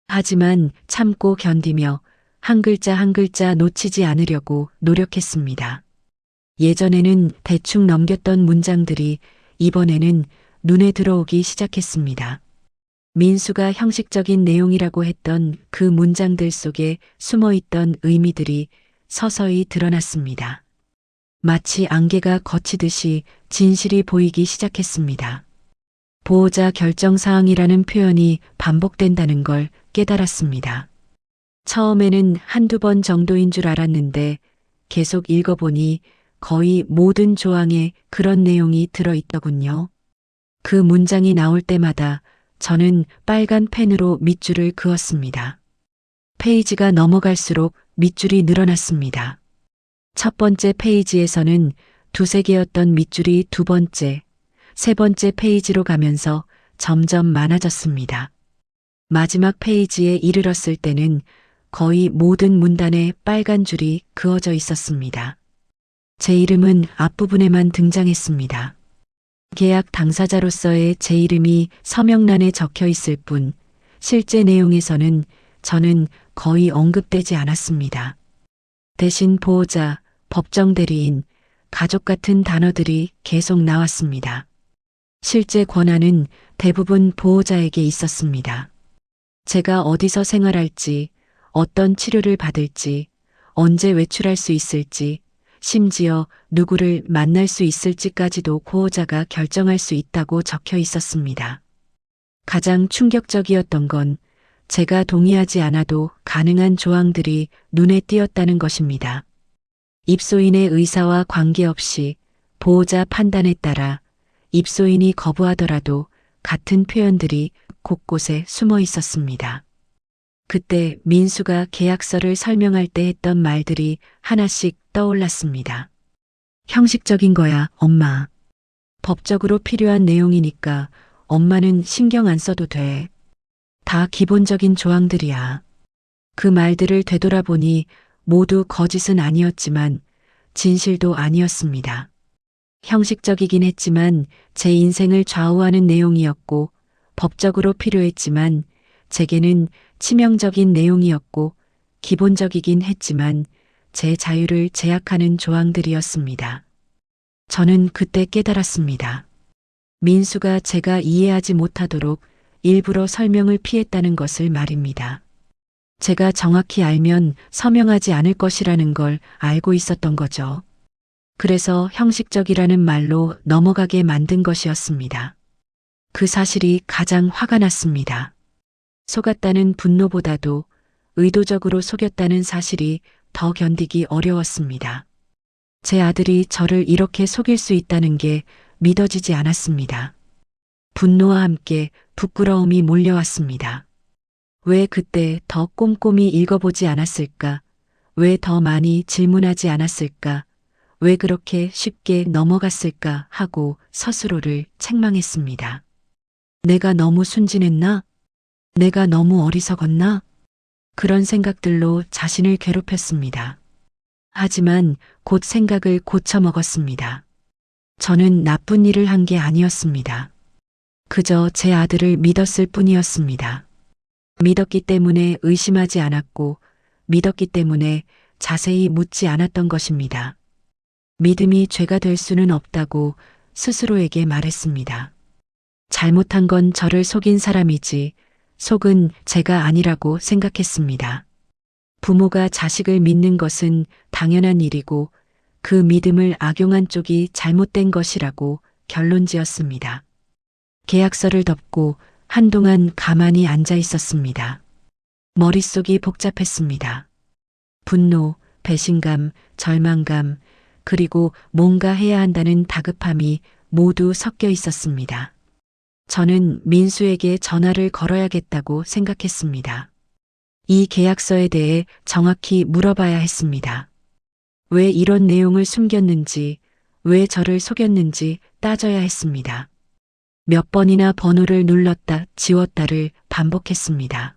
하지만 참고 견디며 한 글자 한 글자 놓치지 않으려고 노력했습니다. 예전에는 대충 넘겼던 문장들이 이번에는 눈에 들어오기 시작했습니다. 민수가 형식적인 내용이라고 했던 그 문장들 속에 숨어있던 의미들이 서서히 드러났습니다. 마치 안개가 걷히듯이 진실이 보이기 시작했습니다. 보호자 결정사항이라는 표현이 반복된다는 걸 깨달았습니다. 처음에는 한두 번 정도인 줄 알았는데 계속 읽어보니 거의 모든 조항에 그런 내용이 들어있더군요. 그 문장이 나올 때마다 저는 빨간 펜으로 밑줄을 그었습니다. 페이지가 넘어갈수록 밑줄이 늘어났습니다. 첫 번째 페이지에서는 두세 개였던 밑줄이 두 번째, 세 번째 페이지로 가면서 점점 많아졌습니다. 마지막 페이지에 이르렀을 때는 거의 모든 문단에 빨간 줄이 그어져 있었습니다. 제 이름은 앞부분에만 등장했습니다. 계약 당사자로서의 제 이름이 서명란에 적혀 있을 뿐 실제 내용에서는 저는 거의 언급되지 않았습니다. 대신 보호자, 법정 대리인, 가족 같은 단어들이 계속 나왔습니다. 실제 권한은 대부분 보호자에게 있었습니다. 제가 어디서 생활할지, 어떤 치료를 받을지, 언제 외출할 수 있을지, 심지어 누구를 만날 수 있을지까지도 보호자가 결정할 수 있다고 적혀 있었습니다. 가장 충격적이었던 건 제가 동의하지 않아도 가능한 조항들이 눈에 띄었다는 것입니다. 입소인의 의사와 관계없이 보호자 판단에 따라 입소인이 거부하더라도 같은 표현들이 곳곳에 숨어 있었습니다. 그때 민수가 계약서를 설명할 때 했던 말들이 하나씩 떠올랐습니다. 형식적인 거야, 엄마. 법적으로 필요한 내용이니까 엄마는 신경 안 써도 돼. 다 기본적인 조항들이야. 그 말들을 되돌아보니 모두 거짓은 아니었지만 진실도 아니었습니다. 형식적이긴 했지만 제 인생을 좌우하는 내용이었고 법적으로 필요했지만 제게는 치명적인 내용이었고 기본적이긴 했지만 제 자유를 제약하는 조항들이었습니다. 저는 그때 깨달았습니다. 민수가 제가 이해하지 못하도록 일부러 설명을 피했다는 것을 말입니다. 제가 정확히 알면 서명하지 않을 것이라는 걸 알고 있었던 거죠. 그래서 형식적이라는 말로 넘어가게 만든 것이었습니다. 그 사실이 가장 화가 났습니다. 속았다는 분노보다도 의도적으로 속였다는 사실이 더 견디기 어려웠습니다. 제 아들이 저를 이렇게 속일 수 있다는 게 믿어지지 않았습니다. 분노와 함께 부끄러움이 몰려왔습니다. 왜 그때 더 꼼꼼히 읽어보지 않았을까? 왜 더 많이 질문하지 않았을까? 왜 그렇게 쉽게 넘어갔을까? 하고 스스로를 책망했습니다. 내가 너무 순진했나? 내가 너무 어리석었나? 그런 생각들로 자신을 괴롭혔습니다. 하지만 곧 생각을 고쳐먹었습니다. 저는 나쁜 일을 한 게 아니었습니다. 그저 제 아들을 믿었을 뿐이었습니다. 믿었기 때문에 의심하지 않았고 믿었기 때문에 자세히 묻지 않았던 것입니다. 믿음이 죄가 될 수는 없다고 스스로에게 말했습니다. 잘못한 건 저를 속인 사람이지 속은 제가 아니라고 생각했습니다. 부모가 자식을 믿는 것은 당연한 일이고 그 믿음을 악용한 쪽이 잘못된 것이라고 결론지었습니다. 계약서를 덮고 한동안 가만히 앉아 있었습니다. 머릿속이 복잡했습니다. 분노, 배신감, 절망감, 그리고 뭔가 해야 한다는 다급함이 모두 섞여 있었습니다. 저는 민수에게 전화를 걸어야겠다고 생각했습니다. 이 계약서에 대해 정확히 물어봐야 했습니다. 왜 이런 내용을 숨겼는지, 왜 저를 속였는지 따져야 했습니다. 몇 번이나 번호를 눌렀다 지웠다를 반복했습니다.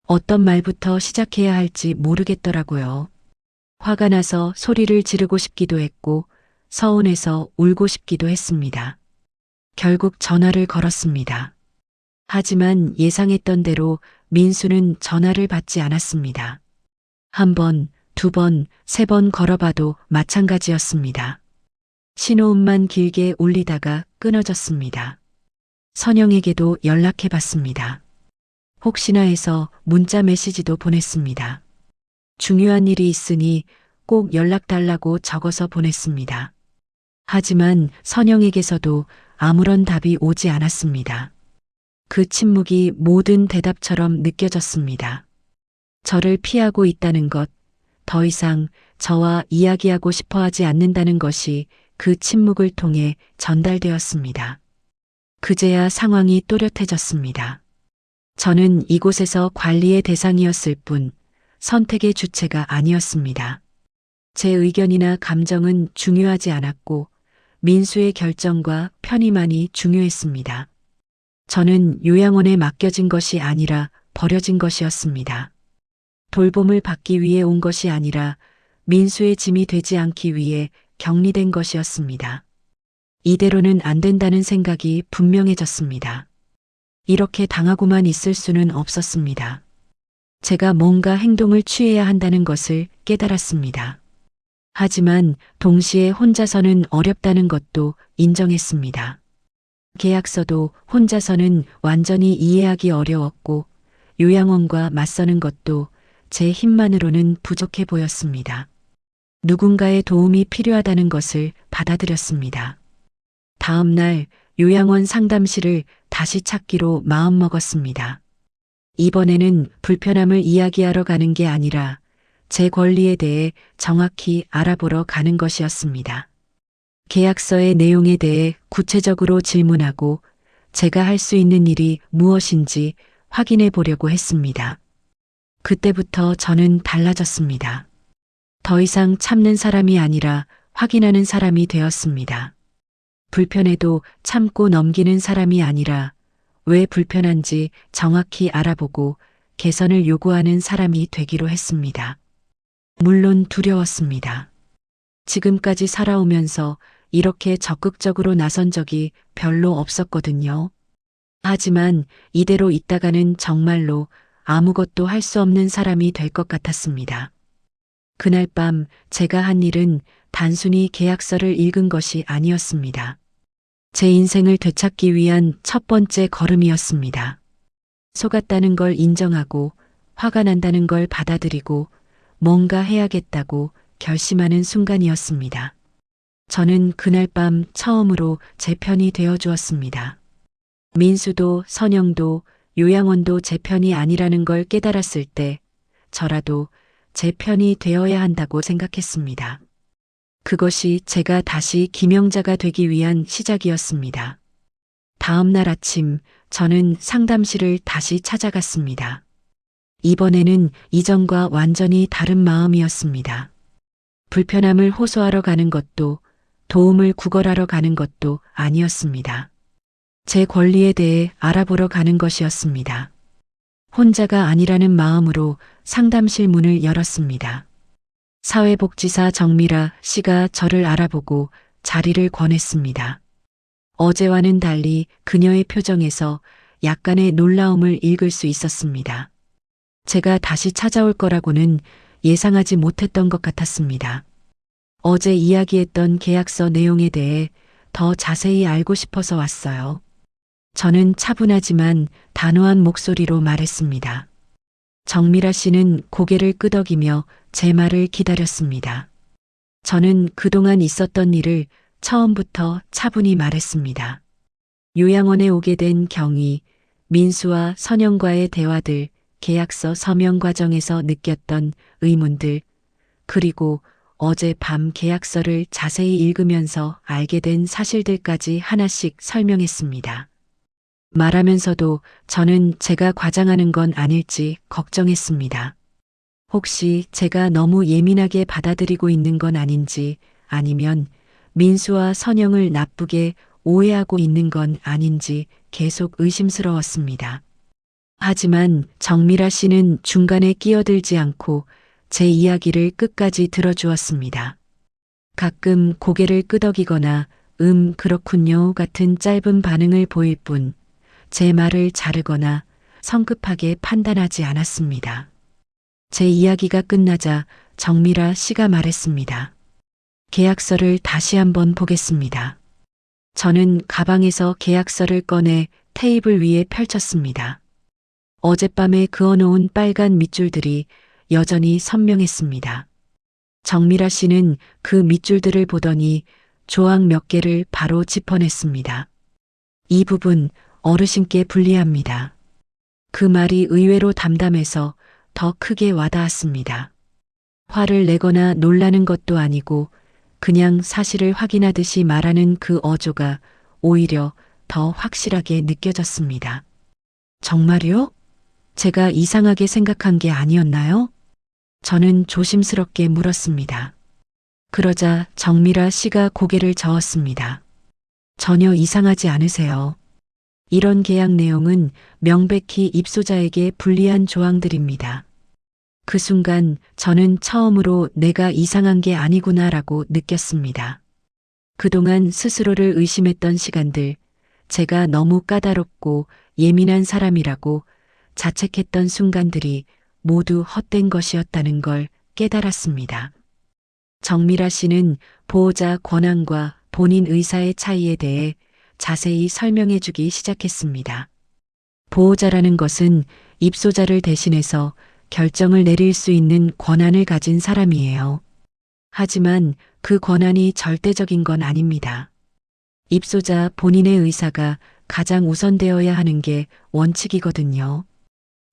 어떤 말부터 시작해야 할지 모르겠더라고요. 화가 나서 소리를 지르고 싶기도 했고 서운해서 울고 싶기도 했습니다. 결국 전화를 걸었습니다. 하지만 예상했던 대로 민수는 전화를 받지 않았습니다. 한 번, 두 번, 세 번 걸어봐도 마찬가지였습니다. 신호음만 길게 울리다가 끊어졌습니다. 선영에게도 연락해 봤습니다. 혹시나 해서 문자 메시지도 보냈습니다. 중요한 일이 있으니 꼭 연락 달라고 적어서 보냈습니다. 하지만 선영에게서도 아무런 답이 오지 않았습니다. 그 침묵이 모든 대답처럼 느껴졌습니다. 저를 피하고 있다는 것, 더 이상 저와 이야기하고 싶어 하지 않는다는 것이 그 침묵을 통해 전달되었습니다. 그제야 상황이 또렷해졌습니다. 저는 이곳에서 관리의 대상이었을 뿐 선택의 주체가 아니었습니다. 제 의견이나 감정은 중요하지 않았고 민수의 결정과 편의만이 중요했습니다. 저는 요양원에 맡겨진 것이 아니라 버려진 것이었습니다. 돌봄을 받기 위해 온 것이 아니라 민수의 짐이 되지 않기 위해 격리된 것이었습니다. 이대로는 안 된다는 생각이 분명해졌습니다. 이렇게 당하고만 있을 수는 없었습니다. 제가 뭔가 행동을 취해야 한다는 것을 깨달았습니다. 하지만 동시에 혼자서는 어렵다는 것도 인정했습니다. 계약서도 혼자서는 완전히 이해하기 어려웠고 요양원과 맞서는 것도 제 힘만으로는 부족해 보였습니다. 누군가의 도움이 필요하다는 것을 받아들였습니다. 다음 날 요양원 상담실을 다시 찾기로 마음먹었습니다. 이번에는 불편함을 이야기하러 가는 게 아니라 제 권리에 대해 정확히 알아보러 가는 것이었습니다. 계약서의 내용에 대해 구체적으로 질문하고 제가 할 수 있는 일이 무엇인지 확인해 보려고 했습니다. 그때부터 저는 달라졌습니다. 더 이상 참는 사람이 아니라 확인하는 사람이 되었습니다. 불편해도 참고 넘기는 사람이 아니라 왜 불편한지 정확히 알아보고 개선을 요구하는 사람이 되기로 했습니다. 물론 두려웠습니다. 지금까지 살아오면서 이렇게 적극적으로 나선 적이 별로 없었거든요. 하지만 이대로 있다가는 정말로 아무것도 할 수 없는 사람이 될 것 같았습니다. 그날 밤 제가 한 일은 단순히 계약서를 읽은 것이 아니었습니다. 제 인생을 되찾기 위한 첫 번째 걸음이었습니다. 속았다는 걸 인정하고 화가 난다는 걸 받아들이고 뭔가 해야겠다고 결심하는 순간이었습니다. 저는 그날 밤 처음으로 제 편이 되어 주었습니다. 민수도 선영도 요양원도 제 편이 아니라는 걸 깨달았을 때 저라도 제 편이 되어야 한다고 생각했습니다. 그것이 제가 다시 김영자가 되기 위한 시작이었습니다. 다음 날 아침 저는 상담실을 다시 찾아갔습니다. 이번에는 이전과 완전히 다른 마음이었습니다. 불편함을 호소하러 가는 것도 도움을 구걸하러 가는 것도 아니었습니다. 제 권리에 대해 알아보러 가는 것이었습니다. 혼자가 아니라는 마음으로 상담실 문을 열었습니다. 사회복지사 정미라 씨가 저를 알아보고 자리를 권했습니다. 어제와는 달리 그녀의 표정에서 약간의 놀라움을 읽을 수 있었습니다. 제가 다시 찾아올 거라고는 예상하지 못했던 것 같았습니다. 어제 이야기했던 계약서 내용에 대해 더 자세히 알고 싶어서 왔어요. 저는 차분하지만 단호한 목소리로 말했습니다. 정미라 씨는 고개를 끄덕이며 제 말을 기다렸습니다. 저는 그동안 있었던 일을 처음부터 차분히 말했습니다. 요양원에 오게 된 경위, 민수와 선영과의 대화들, 계약서 서명 과정에서 느꼈던 의문들, 그리고 어제 밤 계약서를 자세히 읽으면서 알게 된 사실들까지 하나씩 설명했습니다. 말하면서도 저는 제가 과장하는 건 아닐지 걱정했습니다. 혹시 제가 너무 예민하게 받아들이고 있는 건 아닌지, 아니면 민수와 선영을 나쁘게 오해하고 있는 건 아닌지 계속 의심스러웠습니다. 하지만 정미라 씨는 중간에 끼어들지 않고 제 이야기를 끝까지 들어주었습니다. 가끔 고개를 끄덕이거나 그렇군요 같은 짧은 반응을 보일 뿐 제 말을 자르거나 성급하게 판단하지 않았습니다. 제 이야기가 끝나자 정미라 씨가 말했습니다. 계약서를 다시 한번 보겠습니다. 저는 가방에서 계약서를 꺼내 테이블 위에 펼쳤습니다. 어젯밤에 그어놓은 빨간 밑줄들이 여전히 선명했습니다. 정미라 씨는 그 밑줄들을 보더니 조항 몇 개를 바로 짚어냈습니다. 이 부분 어르신께 불리합니다. 그 말이 의외로 담담해서 더 크게 와닿았습니다. 화를 내거나 놀라는 것도 아니고 그냥 사실을 확인하듯이 말하는 그 어조가 오히려 더 확실하게 느껴졌습니다. 정말요? 제가 이상하게 생각한 게 아니었나요? 저는 조심스럽게 물었습니다. 그러자 정미라 씨가 고개를 저었습니다. 전혀 이상하지 않으세요. 이런 계약 내용은 명백히 입소자에게 불리한 조항들입니다. 그 순간 저는 처음으로 내가 이상한 게 아니구나라고 느꼈습니다. 그동안 스스로를 의심했던 시간들, 제가 너무 까다롭고 예민한 사람이라고 자책했던 순간들이 모두 헛된 것이었다는 걸 깨달았습니다. 정미라 씨는 보호자 권한과 본인 의사의 차이에 대해 자세히 설명해 주기 시작했습니다. 보호자라는 것은 입소자를 대신해서 결정을 내릴 수 있는 권한을 가진 사람이에요. 하지만 그 권한이 절대적인 건 아닙니다. 입소자 본인의 의사가 가장 우선되어야 하는 게 원칙이거든요.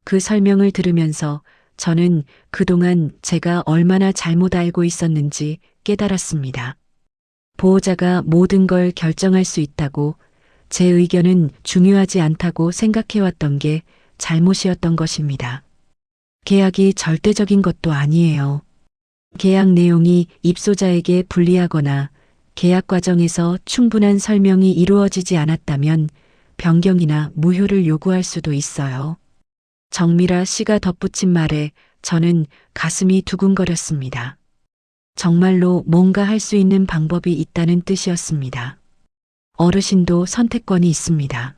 그 설명을 들으면서 저는 그동안 제가 얼마나 잘못 알고 있었는지 깨달았습니다. 보호자가 모든 걸 결정할 수 있다고, 제 의견은 중요하지 않다고 생각해왔던 게 잘못이었던 것입니다. 계약이 절대적인 것도 아니에요. 계약 내용이 입소자에게 불리하거나 계약 과정에서 충분한 설명이 이루어지지 않았다면 변경이나 무효를 요구할 수도 있어요. 정미라 씨가 덧붙인 말에 저는 가슴이 두근거렸습니다. 정말로 뭔가 할 수 있는 방법이 있다는 뜻이었습니다. 어르신도 선택권이 있습니다.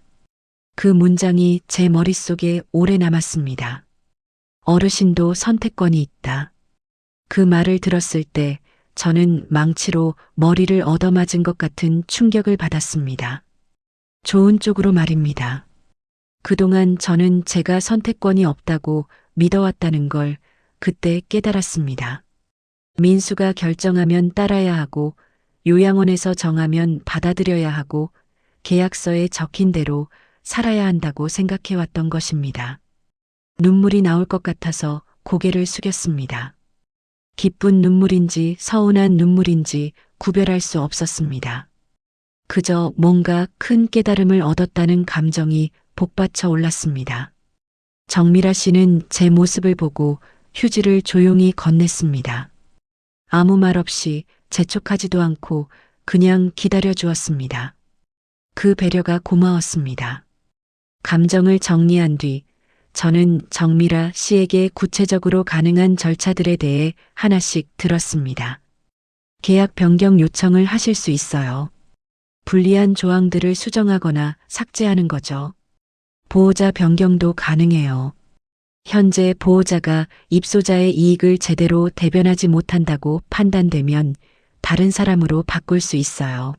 그 문장이 제 머릿속에 오래 남았습니다. 어르신도 선택권이 있다. 그 말을 들었을 때 저는 망치로 머리를 얻어맞은 것 같은 충격을 받았습니다. 좋은 쪽으로 말입니다. 그동안 저는 제가 선택권이 없다고 믿어왔다는 걸 그때 깨달았습니다. 민수가 결정하면 따라야 하고 요양원에서 정하면 받아들여야 하고 계약서에 적힌 대로 살아야 한다고 생각해왔던 것입니다. 눈물이 나올 것 같아서 고개를 숙였습니다. 기쁜 눈물인지 서운한 눈물인지 구별할 수 없었습니다. 그저 뭔가 큰 깨달음을 얻었다는 감정이 복받쳐 올랐습니다. 정미라 씨는 제 모습을 보고 휴지를 조용히 건넸습니다. 아무 말 없이 재촉하지도 않고 그냥 기다려 주었습니다. 그 배려가 고마웠습니다. 감정을 정리한 뒤 저는 정미라 씨에게 구체적으로 가능한 절차들에 대해 하나씩 들었습니다. 계약 변경 요청을 하실 수 있어요. 불리한 조항들을 수정하거나 삭제하는 거죠. 보호자 변경도 가능해요. 현재 보호자가 입소자의 이익을 제대로 대변하지 못한다고 판단되면 다른 사람으로 바꿀 수 있어요.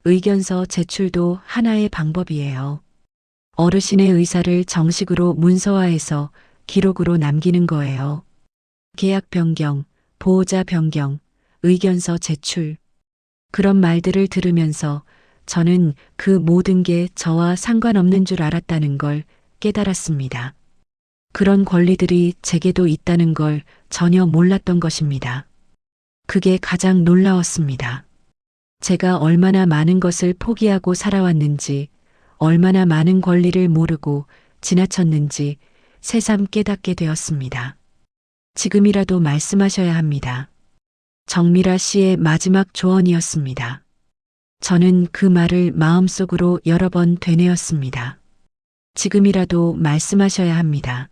의견서 제출도 하나의 방법이에요. 어르신의 의사를 정식으로 문서화해서 기록으로 남기는 거예요. 계약 변경, 보호자 변경, 의견서 제출. 그런 말들을 들으면서 저는 그 모든 게 저와 상관없는 줄 알았다는 걸 깨달았습니다. 그런 권리들이 제게도 있다는 걸 전혀 몰랐던 것입니다. 그게 가장 놀라웠습니다. 제가 얼마나 많은 것을 포기하고 살아왔는지, 얼마나 많은 권리를 모르고 지나쳤는지 새삼 깨닫게 되었습니다. 지금이라도 말씀하셔야 합니다. 정미라 씨의 마지막 조언이었습니다. 저는 그 말을 마음속으로 여러 번 되뇌었습니다. 지금이라도 말씀하셔야 합니다.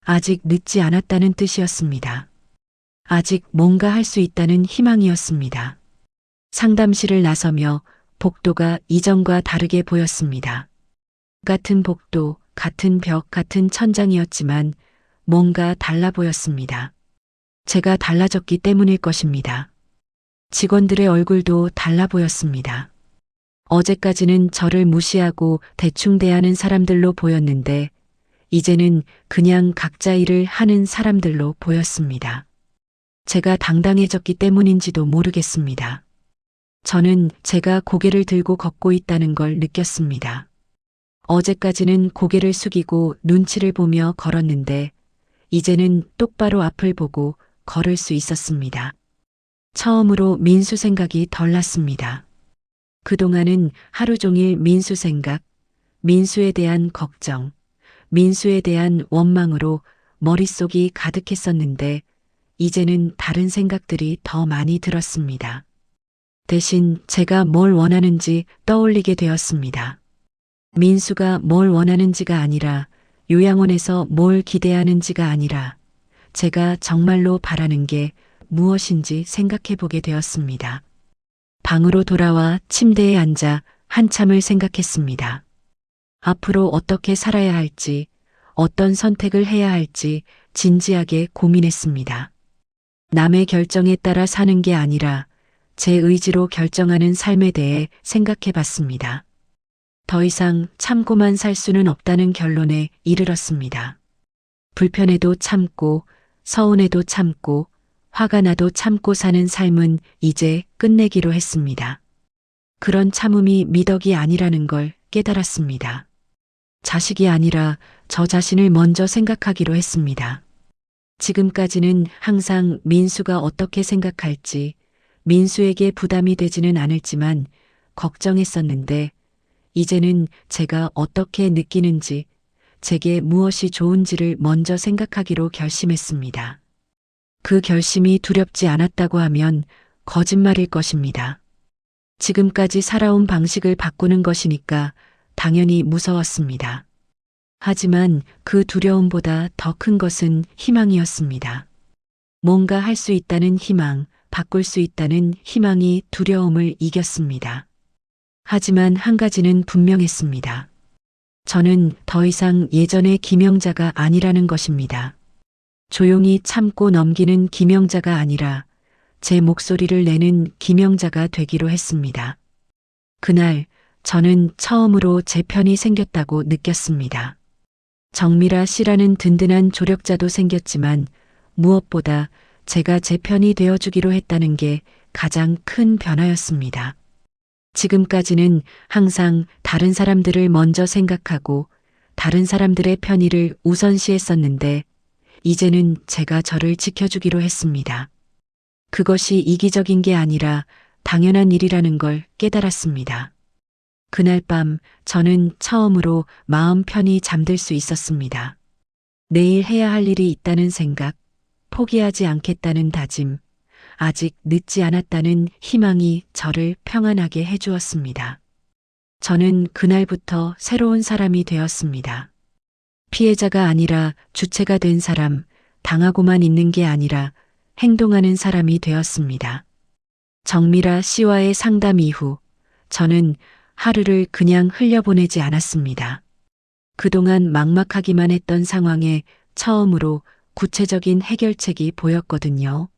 아직 늦지 않았다는 뜻이었습니다. 아직 뭔가 할 수 있다는 희망이었습니다. 상담실을 나서며 복도가 이전과 다르게 보였습니다. 같은 복도, 같은 벽, 같은 천장이었지만 뭔가 달라 보였습니다. 제가 달라졌기 때문일 것입니다. 직원들의 얼굴도 달라 보였습니다. 어제까지는 저를 무시하고 대충 대하는 사람들로 보였는데 이제는 그냥 각자 일을 하는 사람들로 보였습니다. 제가 당당해졌기 때문인지도 모르겠습니다. 저는 제가 고개를 들고 걷고 있다는 걸 느꼈습니다. 어제까지는 고개를 숙이고 눈치를 보며 걸었는데 이제는 똑바로 앞을 보고 걸을 수 있었습니다. 처음으로 민수 생각이 덜 났습니다. 그동안은 하루 종일 민수 생각, 민수에 대한 걱정, 민수에 대한 원망으로 머릿속이 가득했었는데 이제는 다른 생각들이 더 많이 들었습니다. 대신 제가 뭘 원하는지 떠올리게 되었습니다. 민수가 뭘 원하는지가 아니라 요양원에서 뭘 기대하는지가 아니라 제가 정말로 바라는 게 무엇인지 생각해 보게 되었습니다. 방으로 돌아와 침대에 앉아 한참을 생각했습니다. 앞으로 어떻게 살아야 할지, 어떤 선택을 해야 할지 진지하게 고민했습니다. 남의 결정에 따라 사는 게 아니라 제 의지로 결정하는 삶에 대해 생각해 봤습니다. 더 이상 참고만 살 수는 없다는 결론에 이르렀습니다. 불편해도 참고, 서운해도 참고, 화가 나도 참고 사는 삶은 이제 끝내기로 했습니다. 그런 참음이 미덕이 아니라는 걸 깨달았습니다. 자식이 아니라 저 자신을 먼저 생각하기로 했습니다. 지금까지는 항상 민수가 어떻게 생각할지, 민수에게 부담이 되지는 않을지만 걱정했었는데 이제는 제가 어떻게 느끼는지, 제게 무엇이 좋은지를 먼저 생각하기로 결심했습니다. 그 결심이 두렵지 않았다고 하면 거짓말일 것입니다. 지금까지 살아온 방식을 바꾸는 것이니까 당연히 무서웠습니다. 하지만 그 두려움보다 더 큰 것은 희망이었습니다. 뭔가 할 수 있다는 희망, 바꿀 수 있다는 희망이 두려움을 이겼습니다. 하지만 한 가지는 분명했습니다. 저는 더 이상 예전의 김영자가 아니라는 것입니다. 조용히 참고 넘기는 김영자가 아니라 제 목소리를 내는 김영자가 되기로 했습니다. 그날 저는 처음으로 제 편이 생겼다고 느꼈습니다. 정미라 씨라는 든든한 조력자도 생겼지만 무엇보다 제가 제 편이 되어주기로 했다는 게 가장 큰 변화였습니다. 지금까지는 항상 다른 사람들을 먼저 생각하고 다른 사람들의 편의를 우선시했었는데 이제는 제가 저를 지켜주기로 했습니다. 그것이 이기적인 게 아니라 당연한 일이라는 걸 깨달았습니다. 그날 밤 저는 처음으로 마음 편히 잠들 수 있었습니다. 내일 해야 할 일이 있다는 생각, 포기하지 않겠다는 다짐, 아직 늦지 않았다는 희망이 저를 평안하게 해주었습니다. 저는 그날부터 새로운 사람이 되었습니다. 피해자가 아니라 주체가 된 사람, 당하고만 있는 게 아니라 행동하는 사람이 되었습니다. 정미라 씨와의 상담 이후 저는 하루를 그냥 흘려보내지 않았습니다. 그동안 막막하기만 했던 상황에 처음으로 구체적인 해결책이 보였거든요.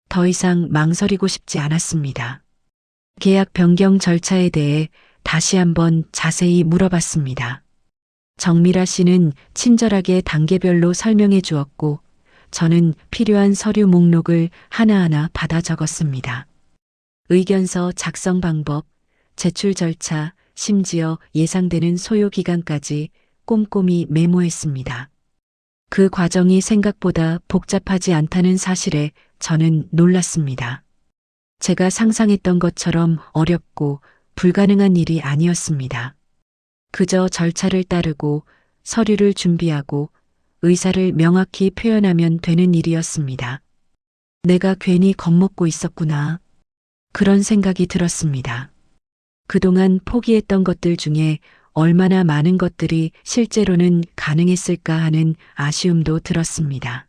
더 이상 망설이고 싶지 않았습니다. 계약 변경 절차에 대해 다시 한번 자세히 물어봤습니다. 정미라 씨는 친절하게 단계별로 설명해 주었고 저는 필요한 서류 목록을 하나하나 받아 적었습니다. 의견서 작성 방법, 제출 절차, 심지어 예상되는 소요 기간까지 꼼꼼히 메모했습니다. 그 과정이 생각보다 복잡하지 않다는 사실에 저는 놀랐습니다. 제가 상상했던 것처럼 어렵고 불가능한 일이 아니었습니다. 그저 절차를 따르고 서류를 준비하고 의사를 명확히 표현하면 되는 일이었습니다. 내가 괜히 겁먹고 있었구나. 그런 생각이 들었습니다. 그동안 포기했던 것들 중에 얼마나 많은 것들이 실제로는 가능했을까 하는 아쉬움도 들었습니다.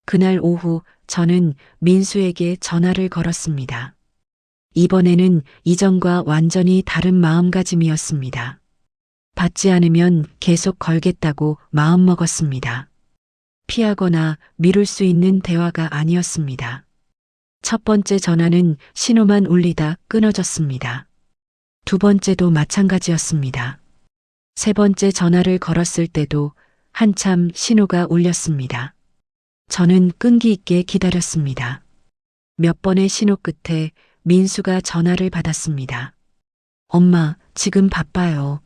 그날 오후 저는 민수에게 전화를 걸었습니다. 이번에는 이전과 완전히 다른 마음가짐이었습니다. 받지 않으면 계속 걸겠다고 마음먹었습니다. 피하거나 미룰 수 있는 대화가 아니었습니다. 첫 번째 전화는 신호만 울리다 끊어졌습니다. 두 번째도 마찬가지였습니다. 세 번째 전화를 걸었을 때도 한참 신호가 울렸습니다. 저는 끈기 있게 기다렸습니다. 몇 번의 신호 끝에 민수가 전화를 받았습니다. 엄마, 지금 바빠요.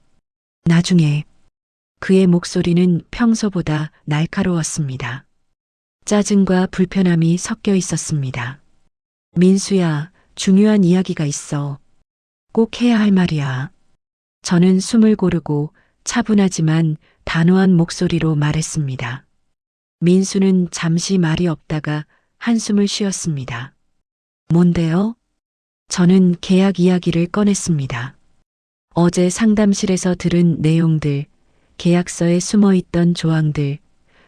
나중에. 그의 목소리는 평소보다 날카로웠습니다. 짜증과 불편함이 섞여 있었습니다. 민수야, 중요한 이야기가 있어. 꼭 해야 할 말이야. 저는 숨을 고르고 차분하지만 단호한 목소리로 말했습니다. 민수는 잠시 말이 없다가 한숨을 쉬었습니다. 뭔데요? 저는 계약 이야기를 꺼냈습니다. 어제 상담실에서 들은 내용들, 계약서에 숨어 있던 조항들,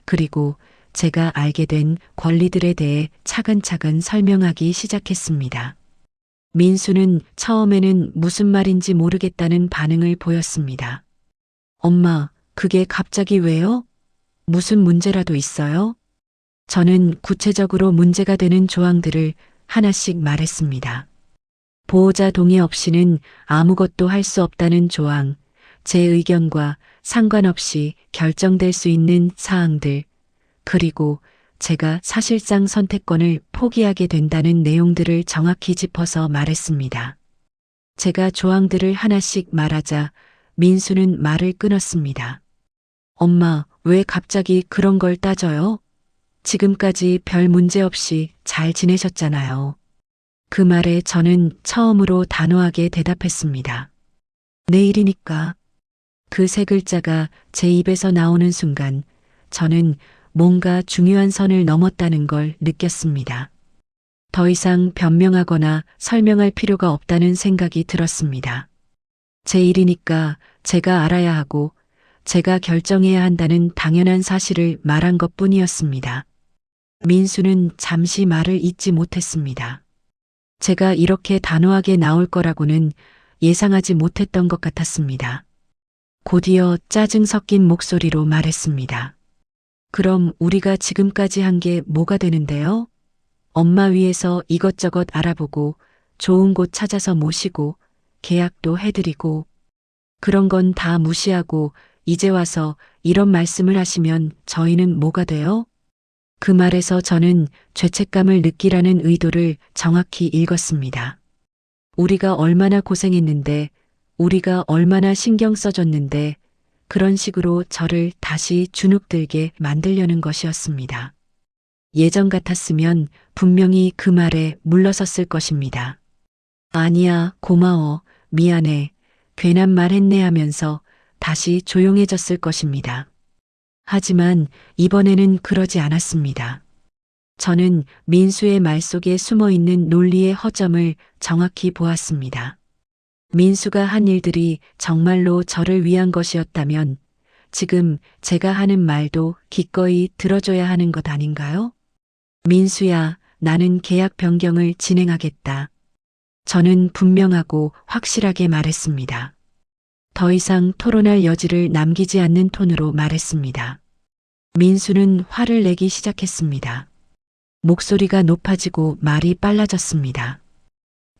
그리고 제가 알게 된 권리들에 대해 차근차근 설명하기 시작했습니다. 민수는 처음에는 무슨 말인지 모르겠다는 반응을 보였습니다. 엄마, 그게 갑자기 왜요? 무슨 문제라도 있어요? 저는 구체적으로 문제가 되는 조항들을 하나씩 말했습니다. 보호자 동의 없이는 아무것도 할 수 없다는 조항, 제 의견과 상관없이 결정될 수 있는 사항들, 그리고 제가 사실상 선택권을 포기하게 된다는 내용들을 정확히 짚어서 말했습니다. 제가 조항들을 하나씩 말하자 민수는 말을 끊었습니다. 엄마, 왜 갑자기 그런 걸 따져요? 지금까지 별 문제 없이 잘 지내셨잖아요. 그 말에 저는 처음으로 단호하게 대답했습니다. 내일이니까. 그 세 글자가 제 입에서 나오는 순간 저는 뭔가 중요한 선을 넘었다는 걸 느꼈습니다. 더 이상 변명하거나 설명할 필요가 없다는 생각이 들었습니다. 제 일이니까 제가 알아야 하고 제가 결정해야 한다는 당연한 사실을 말한 것뿐이었습니다. 민수는 잠시 말을 잇지 못했습니다. 제가 이렇게 단호하게 나올 거라고는 예상하지 못했던 것 같았습니다. 곧이어 짜증 섞인 목소리로 말했습니다. 그럼 우리가 지금까지 한 게 뭐가 되는데요? 엄마 위해서 이것저것 알아보고 좋은 곳 찾아서 모시고 계약도 해드리고 그런 건 다 무시하고 이제 와서 이런 말씀을 하시면 저희는 뭐가 돼요? 그 말에서 저는 죄책감을 느끼라는 의도를 정확히 읽었습니다. 우리가 얼마나 고생했는데, 우리가 얼마나 신경 써줬는데, 그런 식으로 저를 다시 주눅들게 만들려는 것이었습니다. 예전 같았으면 분명히 그 말에 물러섰을 것입니다. 아니야, 고마워, 미안해, 괜한 말 했네 하면서 다시 조용해졌을 것입니다. 하지만 이번에는 그러지 않았습니다. 저는 민수의 말 속에 숨어 있는 논리의 허점을 정확히 보았습니다. 민수가 한 일들이 정말로 저를 위한 것이었다면 지금 제가 하는 말도 기꺼이 들어줘야 하는 것 아닌가요? 민수야, 나는 계약 변경을 진행하겠다. 저는 분명하고 확실하게 말했습니다. 더 이상 토론할 여지를 남기지 않는 톤으로 말했습니다. 민수는 화를 내기 시작했습니다. 목소리가 높아지고 말이 빨라졌습니다.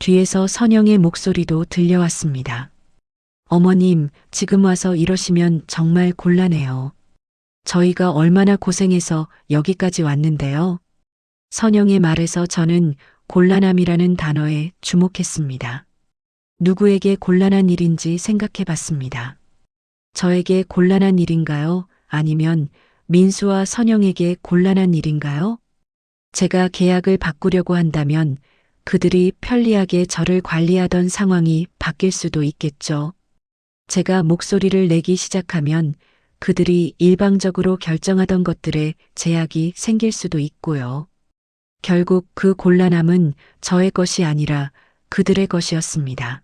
뒤에서 선영의 목소리도 들려왔습니다. 어머님, 지금 와서 이러시면 정말 곤란해요. 저희가 얼마나 고생해서 여기까지 왔는데요. 선영의 말에서 저는 곤란함이라는 단어에 주목했습니다. 누구에게 곤란한 일인지 생각해 봤습니다. 저에게 곤란한 일인가요? 아니면 민수와 선영에게 곤란한 일인가요? 제가 계약을 바꾸려고 한다면 그들이 편리하게 저를 관리하던 상황이 바뀔 수도 있겠죠. 제가 목소리를 내기 시작하면 그들이 일방적으로 결정하던 것들에 제약이 생길 수도 있고요. 결국 그 곤란함은 저의 것이 아니라 그들의 것이었습니다.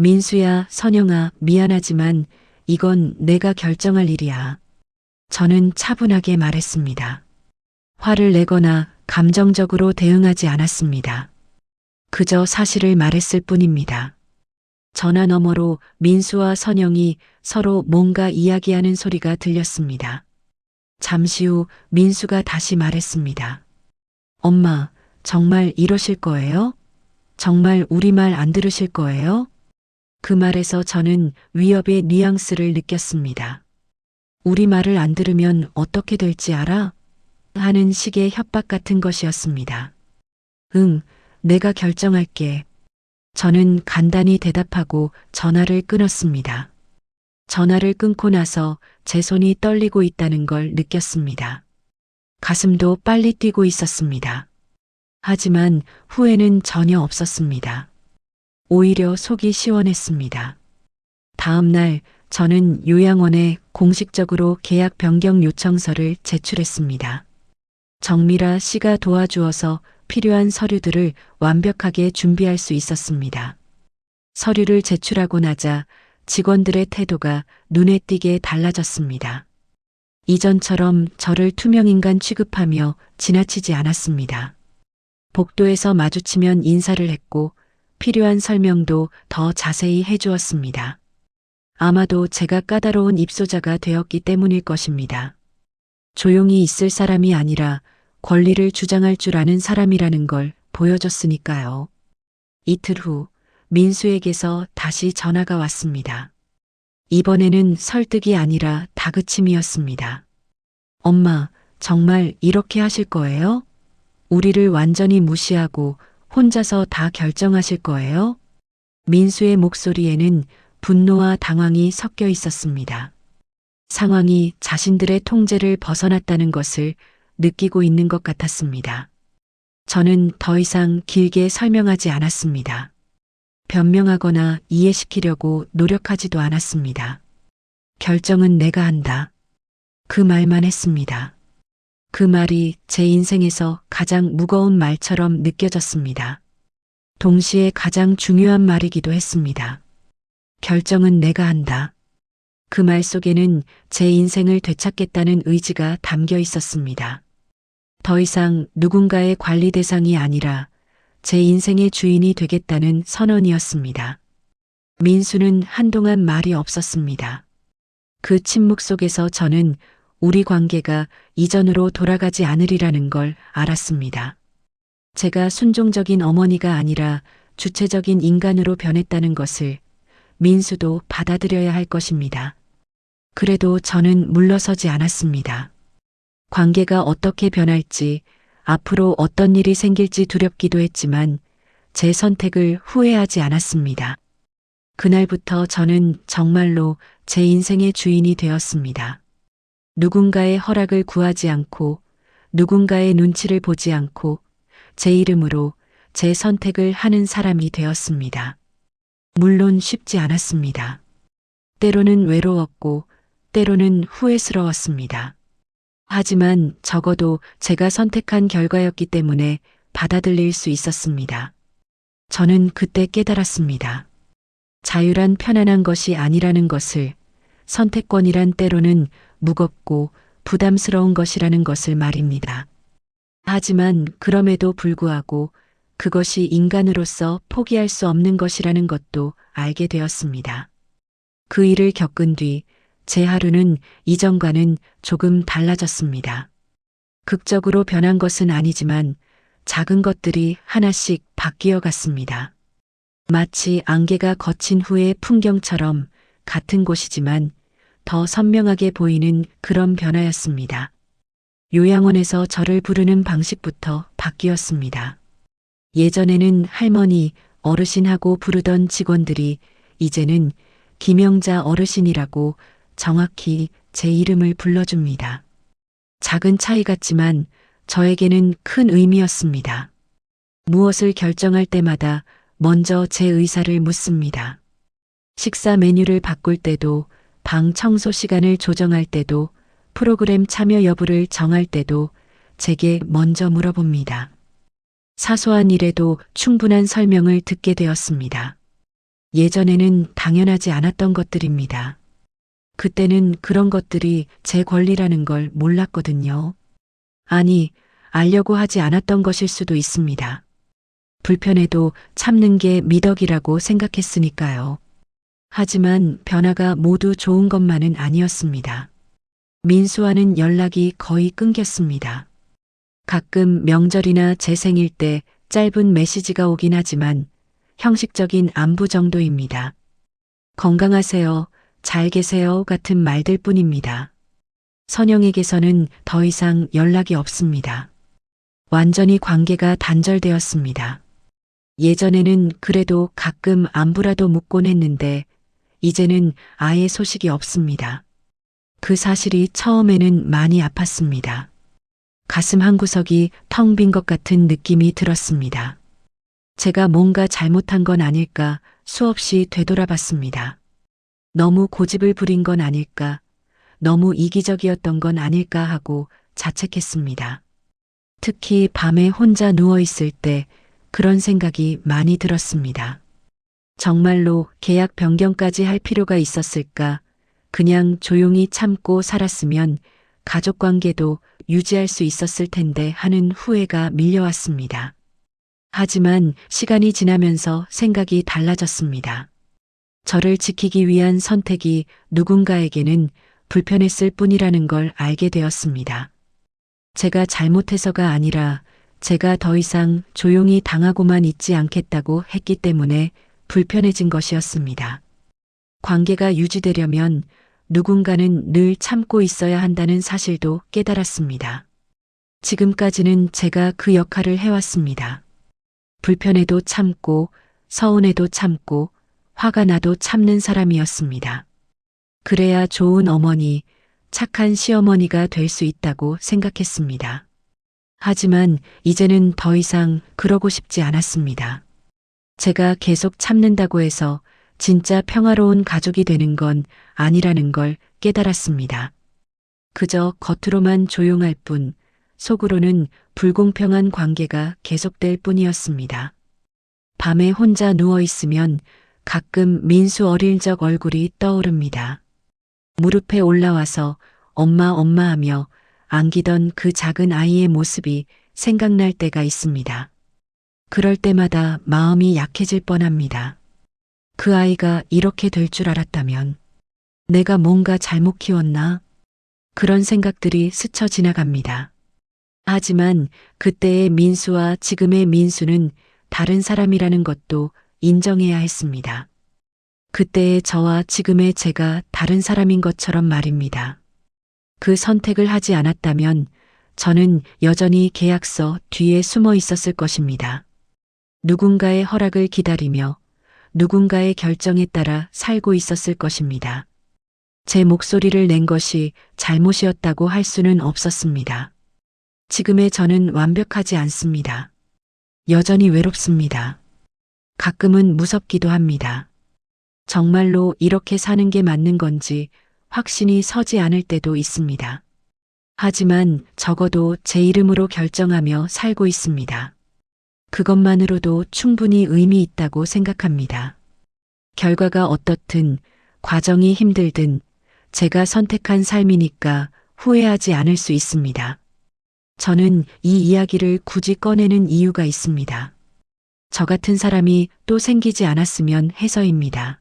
민수야, 선영아, 미안하지만 이건 내가 결정할 일이야. 저는 차분하게 말했습니다. 화를 내거나 감정적으로 대응하지 않았습니다. 그저 사실을 말했을 뿐입니다. 전화 너머로 민수와 선영이 서로 뭔가 이야기하는 소리가 들렸습니다. 잠시 후 민수가 다시 말했습니다. 엄마, 정말 이러실 거예요? 정말 우리 말 안 들으실 거예요? 그 말에서 저는 위협의 뉘앙스를 느꼈습니다. 우리 말을 안 들으면 어떻게 될지 알아? 하는 식의 협박 같은 것이었습니다. 응, 내가 결정할게. 저는 간단히 대답하고 전화를 끊었습니다. 전화를 끊고 나서 제 손이 떨리고 있다는 걸 느꼈습니다. 가슴도 빨리 뛰고 있었습니다. 하지만 후회는 전혀 없었습니다. 오히려 속이 시원했습니다. 다음 날 저는 요양원에 공식적으로 계약 변경 요청서를 제출했습니다. 정미라 씨가 도와주어서 필요한 서류들을 완벽하게 준비할 수 있었습니다. 서류를 제출하고 나자 직원들의 태도가 눈에 띄게 달라졌습니다. 이전처럼 저를 투명인간 취급하며 지나치지 않았습니다. 복도에서 마주치면 인사를 했고 필요한 설명도 더 자세히 해주었습니다. 아마도 제가 까다로운 입소자가 되었기 때문일 것입니다. 조용히 있을 사람이 아니라 권리를 주장할 줄 아는 사람이라는 걸 보여줬으니까요. 이틀 후 민수에게서 다시 전화가 왔습니다. 이번에는 설득이 아니라 다그침이었습니다. 엄마, 정말 이렇게 하실 거예요? 우리를 완전히 무시하고 혼자서 다 결정하실 거예요? 민수의 목소리에는 분노와 당황이 섞여 있었습니다. 상황이 자신들의 통제를 벗어났다는 것을 느끼고 있는 것 같았습니다. 저는 더 이상 길게 설명하지 않았습니다. 변명하거나 이해시키려고 노력하지도 않았습니다. 결정은 내가 한다. 그 말만 했습니다. 그 말이 제 인생에서 가장 무거운 말처럼 느껴졌습니다. 동시에 가장 중요한 말이기도 했습니다. 결정은 내가 한다. 그 말 속에는 제 인생을 되찾겠다는 의지가 담겨 있었습니다. 더 이상 누군가의 관리 대상이 아니라 제 인생의 주인이 되겠다는 선언이었습니다. 민수는 한동안 말이 없었습니다. 그 침묵 속에서 저는 우리 관계가 이전으로 돌아가지 않으리라는 걸 알았습니다. 제가 순종적인 어머니가 아니라 주체적인 인간으로 변했다는 것을 민수도 받아들여야 할 것입니다. 그래도 저는 물러서지 않았습니다. 관계가 어떻게 변할지, 앞으로 어떤 일이 생길지 두렵기도 했지만 제 선택을 후회하지 않았습니다. 그날부터 저는 정말로 제 인생의 주인이 되었습니다. 누군가의 허락을 구하지 않고, 누군가의 눈치를 보지 않고 제 이름으로 제 선택을 하는 사람이 되었습니다. 물론 쉽지 않았습니다. 때로는 외로웠고, 때로는 후회스러웠습니다. 하지만 적어도 제가 선택한 결과였기 때문에 받아들일 수 있었습니다. 저는 그때 깨달았습니다. 자유란 편안한 것이 아니라는 것을, 선택권이란 때로는 무겁고 부담스러운 것이라는 것을 말입니다. 하지만 그럼에도 불구하고 그것이 인간으로서 포기할 수 없는 것이라는 것도 알게 되었습니다. 그 일을 겪은 뒤 제 하루는 이전과는 조금 달라졌습니다. 극적으로 변한 것은 아니지만 작은 것들이 하나씩 바뀌어 갔습니다. 마치 안개가 걷힌 후의 풍경처럼 같은 곳이지만 더 선명하게 보이는 그런 변화였습니다. 요양원에서 저를 부르는 방식부터 바뀌었습니다. 예전에는 할머니, 어르신하고 부르던 직원들이 이제는 김영자 어르신이라고 정확히 제 이름을 불러줍니다. 작은 차이 같지만 저에게는 큰 의미였습니다. 무엇을 결정할 때마다 먼저 제 의사를 묻습니다. 식사 메뉴를 바꿀 때도, 방 청소 시간을 조정할 때도, 프로그램 참여 여부를 정할 때도 제게 먼저 물어봅니다. 사소한 일에도 충분한 설명을 듣게 되었습니다. 예전에는 당연하지 않았던 것들입니다. 그때는 그런 것들이 제 권리라는 걸 몰랐거든요. 아니, 알려고 하지 않았던 것일 수도 있습니다. 불편해도 참는 게 미덕이라고 생각했으니까요. 하지만 변화가 모두 좋은 것만은 아니었습니다. 민수와는 연락이 거의 끊겼습니다. 가끔 명절이나 제 생일 때 짧은 메시지가 오긴 하지만 형식적인 안부 정도입니다. 건강하세요, 잘 계세요 같은 말들 뿐입니다. 선영에게서는 더 이상 연락이 없습니다. 완전히 관계가 단절되었습니다. 예전에는 그래도 가끔 안부라도 묻곤 했는데 이제는 아예 소식이 없습니다. 그 사실이 처음에는 많이 아팠습니다. 가슴 한구석이 텅 빈 것 같은 느낌이 들었습니다. 제가 뭔가 잘못한 건 아닐까 수없이 되돌아봤습니다. 너무 고집을 부린 건 아닐까, 너무 이기적이었던 건 아닐까 하고 자책했습니다. 특히 밤에 혼자 누워있을 때 그런 생각이 많이 들었습니다. 정말로 계약 변경까지 할 필요가 있었을까? 그냥 조용히 참고 살았으면 가족 관계도 유지할 수 있었을 텐데 하는 후회가 밀려왔습니다. 하지만 시간이 지나면서 생각이 달라졌습니다. 저를 지키기 위한 선택이 누군가에게는 불편했을 뿐이라는 걸 알게 되었습니다. 제가 잘못해서가 아니라 제가 더 이상 조용히 당하고만 있지 않겠다고 했기 때문에 불편해진 것이었습니다. 관계가 유지되려면 누군가는 늘 참고 있어야 한다는 사실도 깨달았습니다. 지금까지는 제가 그 역할을 해왔습니다. 불편해도 참고, 서운해도 참고, 화가 나도 참는 사람이었습니다. 그래야 좋은 어머니, 착한 시어머니가 될 수 있다고 생각했습니다. 하지만 이제는 더 이상 그러고 싶지 않았습니다. 제가 계속 참는다고 해서 진짜 평화로운 가족이 되는 건 아니라는 걸 깨달았습니다. 그저 겉으로만 조용할 뿐, 속으로는 불공평한 관계가 계속될 뿐이었습니다. 밤에 혼자 누워있으면 가끔 민수 어릴 적 얼굴이 떠오릅니다. 무릎에 올라와서 엄마 엄마 하며 안기던 그 작은 아이의 모습이 생각날 때가 있습니다. 그럴 때마다 마음이 약해질 뻔합니다. 그 아이가 이렇게 될 줄 알았다면 내가 뭔가 잘못 키웠나? 그런 생각들이 스쳐 지나갑니다. 하지만 그때의 민수와 지금의 민수는 다른 사람이라는 것도 인정해야 했습니다. 그때의 저와 지금의 제가 다른 사람인 것처럼 말입니다. 그 선택을 하지 않았다면 저는 여전히 계약서 뒤에 숨어 있었을 것입니다. 누군가의 허락을 기다리며 누군가의 결정에 따라 살고 있었을 것입니다. 제 목소리를 낸 것이 잘못이었다고 할 수는 없었습니다. 지금의 저는 완벽하지 않습니다. 여전히 외롭습니다. 가끔은 무섭기도 합니다. 정말로 이렇게 사는 게 맞는 건지 확신이 서지 않을 때도 있습니다. 하지만 적어도 제 이름으로 결정하며 살고 있습니다. 그것만으로도 충분히 의미 있다고 생각합니다. 결과가 어떻든, 과정이 힘들든 제가 선택한 삶이니까 후회하지 않을 수 있습니다. 저는 이 이야기를 굳이 꺼내는 이유가 있습니다. 저 같은 사람이 또 생기지 않았으면 해서입니다.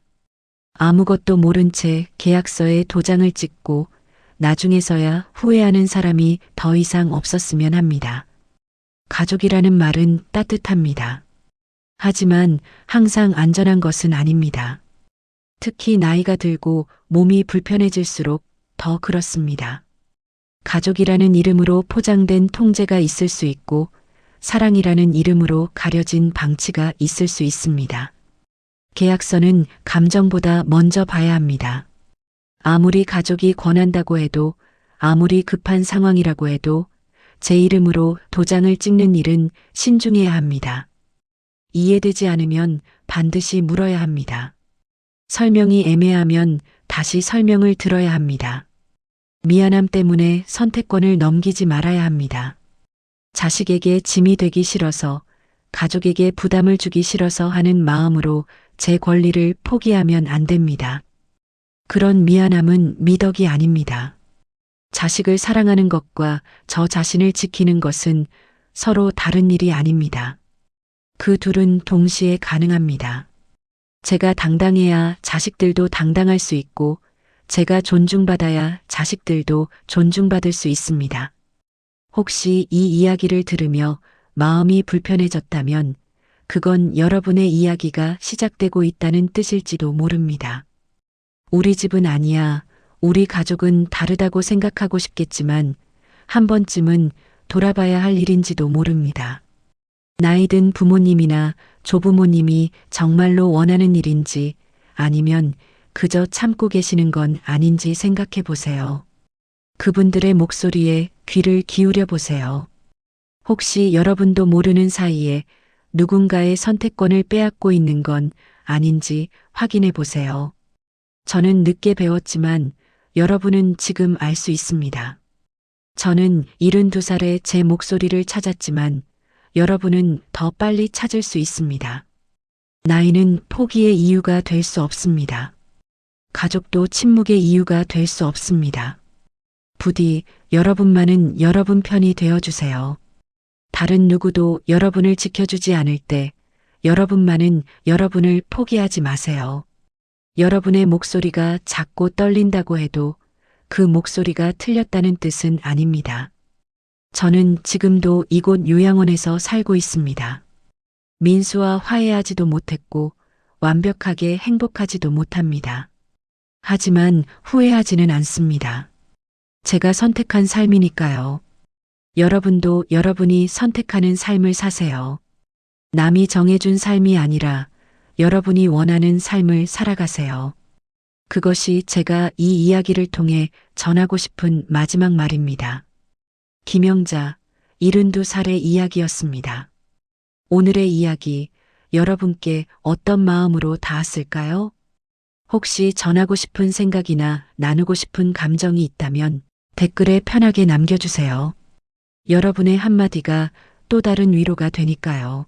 아무것도 모른 채 계약서에 도장을 찍고 나중에서야 후회하는 사람이 더 이상 없었으면 합니다. 가족이라는 말은 따뜻합니다. 하지만 항상 안전한 것은 아닙니다. 특히 나이가 들고 몸이 불편해질수록 더 그렇습니다. 가족이라는 이름으로 포장된 통제가 있을 수 있고 사랑이라는 이름으로 가려진 방치가 있을 수 있습니다. 계약서는 감정보다 먼저 봐야 합니다. 아무리 가족이 권한다고 해도, 아무리 급한 상황이라고 해도 제 이름으로 도장을 찍는 일은 신중해야 합니다. 이해되지 않으면 반드시 물어야 합니다. 설명이 애매하면 다시 설명을 들어야 합니다. 미안함 때문에 선택권을 넘기지 말아야 합니다. 자식에게 짐이 되기 싫어서, 가족에게 부담을 주기 싫어서 하는 마음으로 제 권리를 포기하면 안 됩니다. 그런 미안함은 미덕이 아닙니다. 자식을 사랑하는 것과 저 자신을 지키는 것은 서로 다른 일이 아닙니다. 그 둘은 동시에 가능합니다. 제가 당당해야 자식들도 당당할 수 있고, 제가 존중받아야 자식들도 존중받을 수 있습니다. 혹시 이 이야기를 들으며 마음이 불편해졌다면 그건 여러분의 이야기가 시작되고 있다는 뜻일지도 모릅니다. 우리 집은 아니야, 우리 가족은 다르다고 생각하고 싶겠지만 한 번쯤은 돌아봐야 할 일인지도 모릅니다. 나이 든 부모님이나 조부모님이 정말로 원하는 일인지 아니면 그저 참고 계시는 건 아닌지 생각해 보세요. 그분들의 목소리에 귀를 기울여 보세요. 혹시 여러분도 모르는 사이에 누군가의 선택권을 빼앗고 있는 건 아닌지 확인해 보세요. 저는 늦게 배웠지만 여러분은 지금 알 수 있습니다. 저는 72살에 제 목소리를 찾았지만 여러분은 더 빨리 찾을 수 있습니다. 나이는 포기의 이유가 될 수 없습니다. 가족도 침묵의 이유가 될 수 없습니다. 부디 여러분만은 여러분 편이 되어주세요. 다른 누구도 여러분을 지켜주지 않을 때 여러분만은 여러분을 포기하지 마세요. 여러분의 목소리가 작고 떨린다고 해도 그 목소리가 틀렸다는 뜻은 아닙니다. 저는 지금도 이곳 요양원에서 살고 있습니다. 민수와 화해하지도 못했고 완벽하게 행복하지도 못합니다. 하지만 후회하지는 않습니다. 제가 선택한 삶이니까요. 여러분도 여러분이 선택하는 삶을 사세요. 남이 정해준 삶이 아니라 여러분이 원하는 삶을 살아가세요. 그것이 제가 이 이야기를 통해 전하고 싶은 마지막 말입니다. 김영자, 72살의 이야기였습니다. 오늘의 이야기, 여러분께 어떤 마음으로 닿았을까요? 혹시 전하고 싶은 생각이나 나누고 싶은 감정이 있다면 댓글에 편하게 남겨주세요. 여러분의 한마디가 또 다른 위로가 되니까요.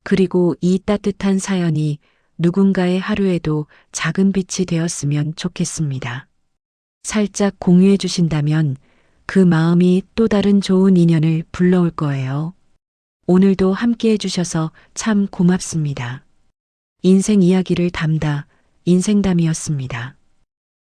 그리고 이 따뜻한 사연이 누군가의 하루에도 작은 빛이 되었으면 좋겠습니다. 살짝 공유해 주신다면 그 마음이 또 다른 좋은 인연을 불러올 거예요. 오늘도 함께 해주셔서 참 고맙습니다. 인생 이야기를 담다 인생담이었습니다.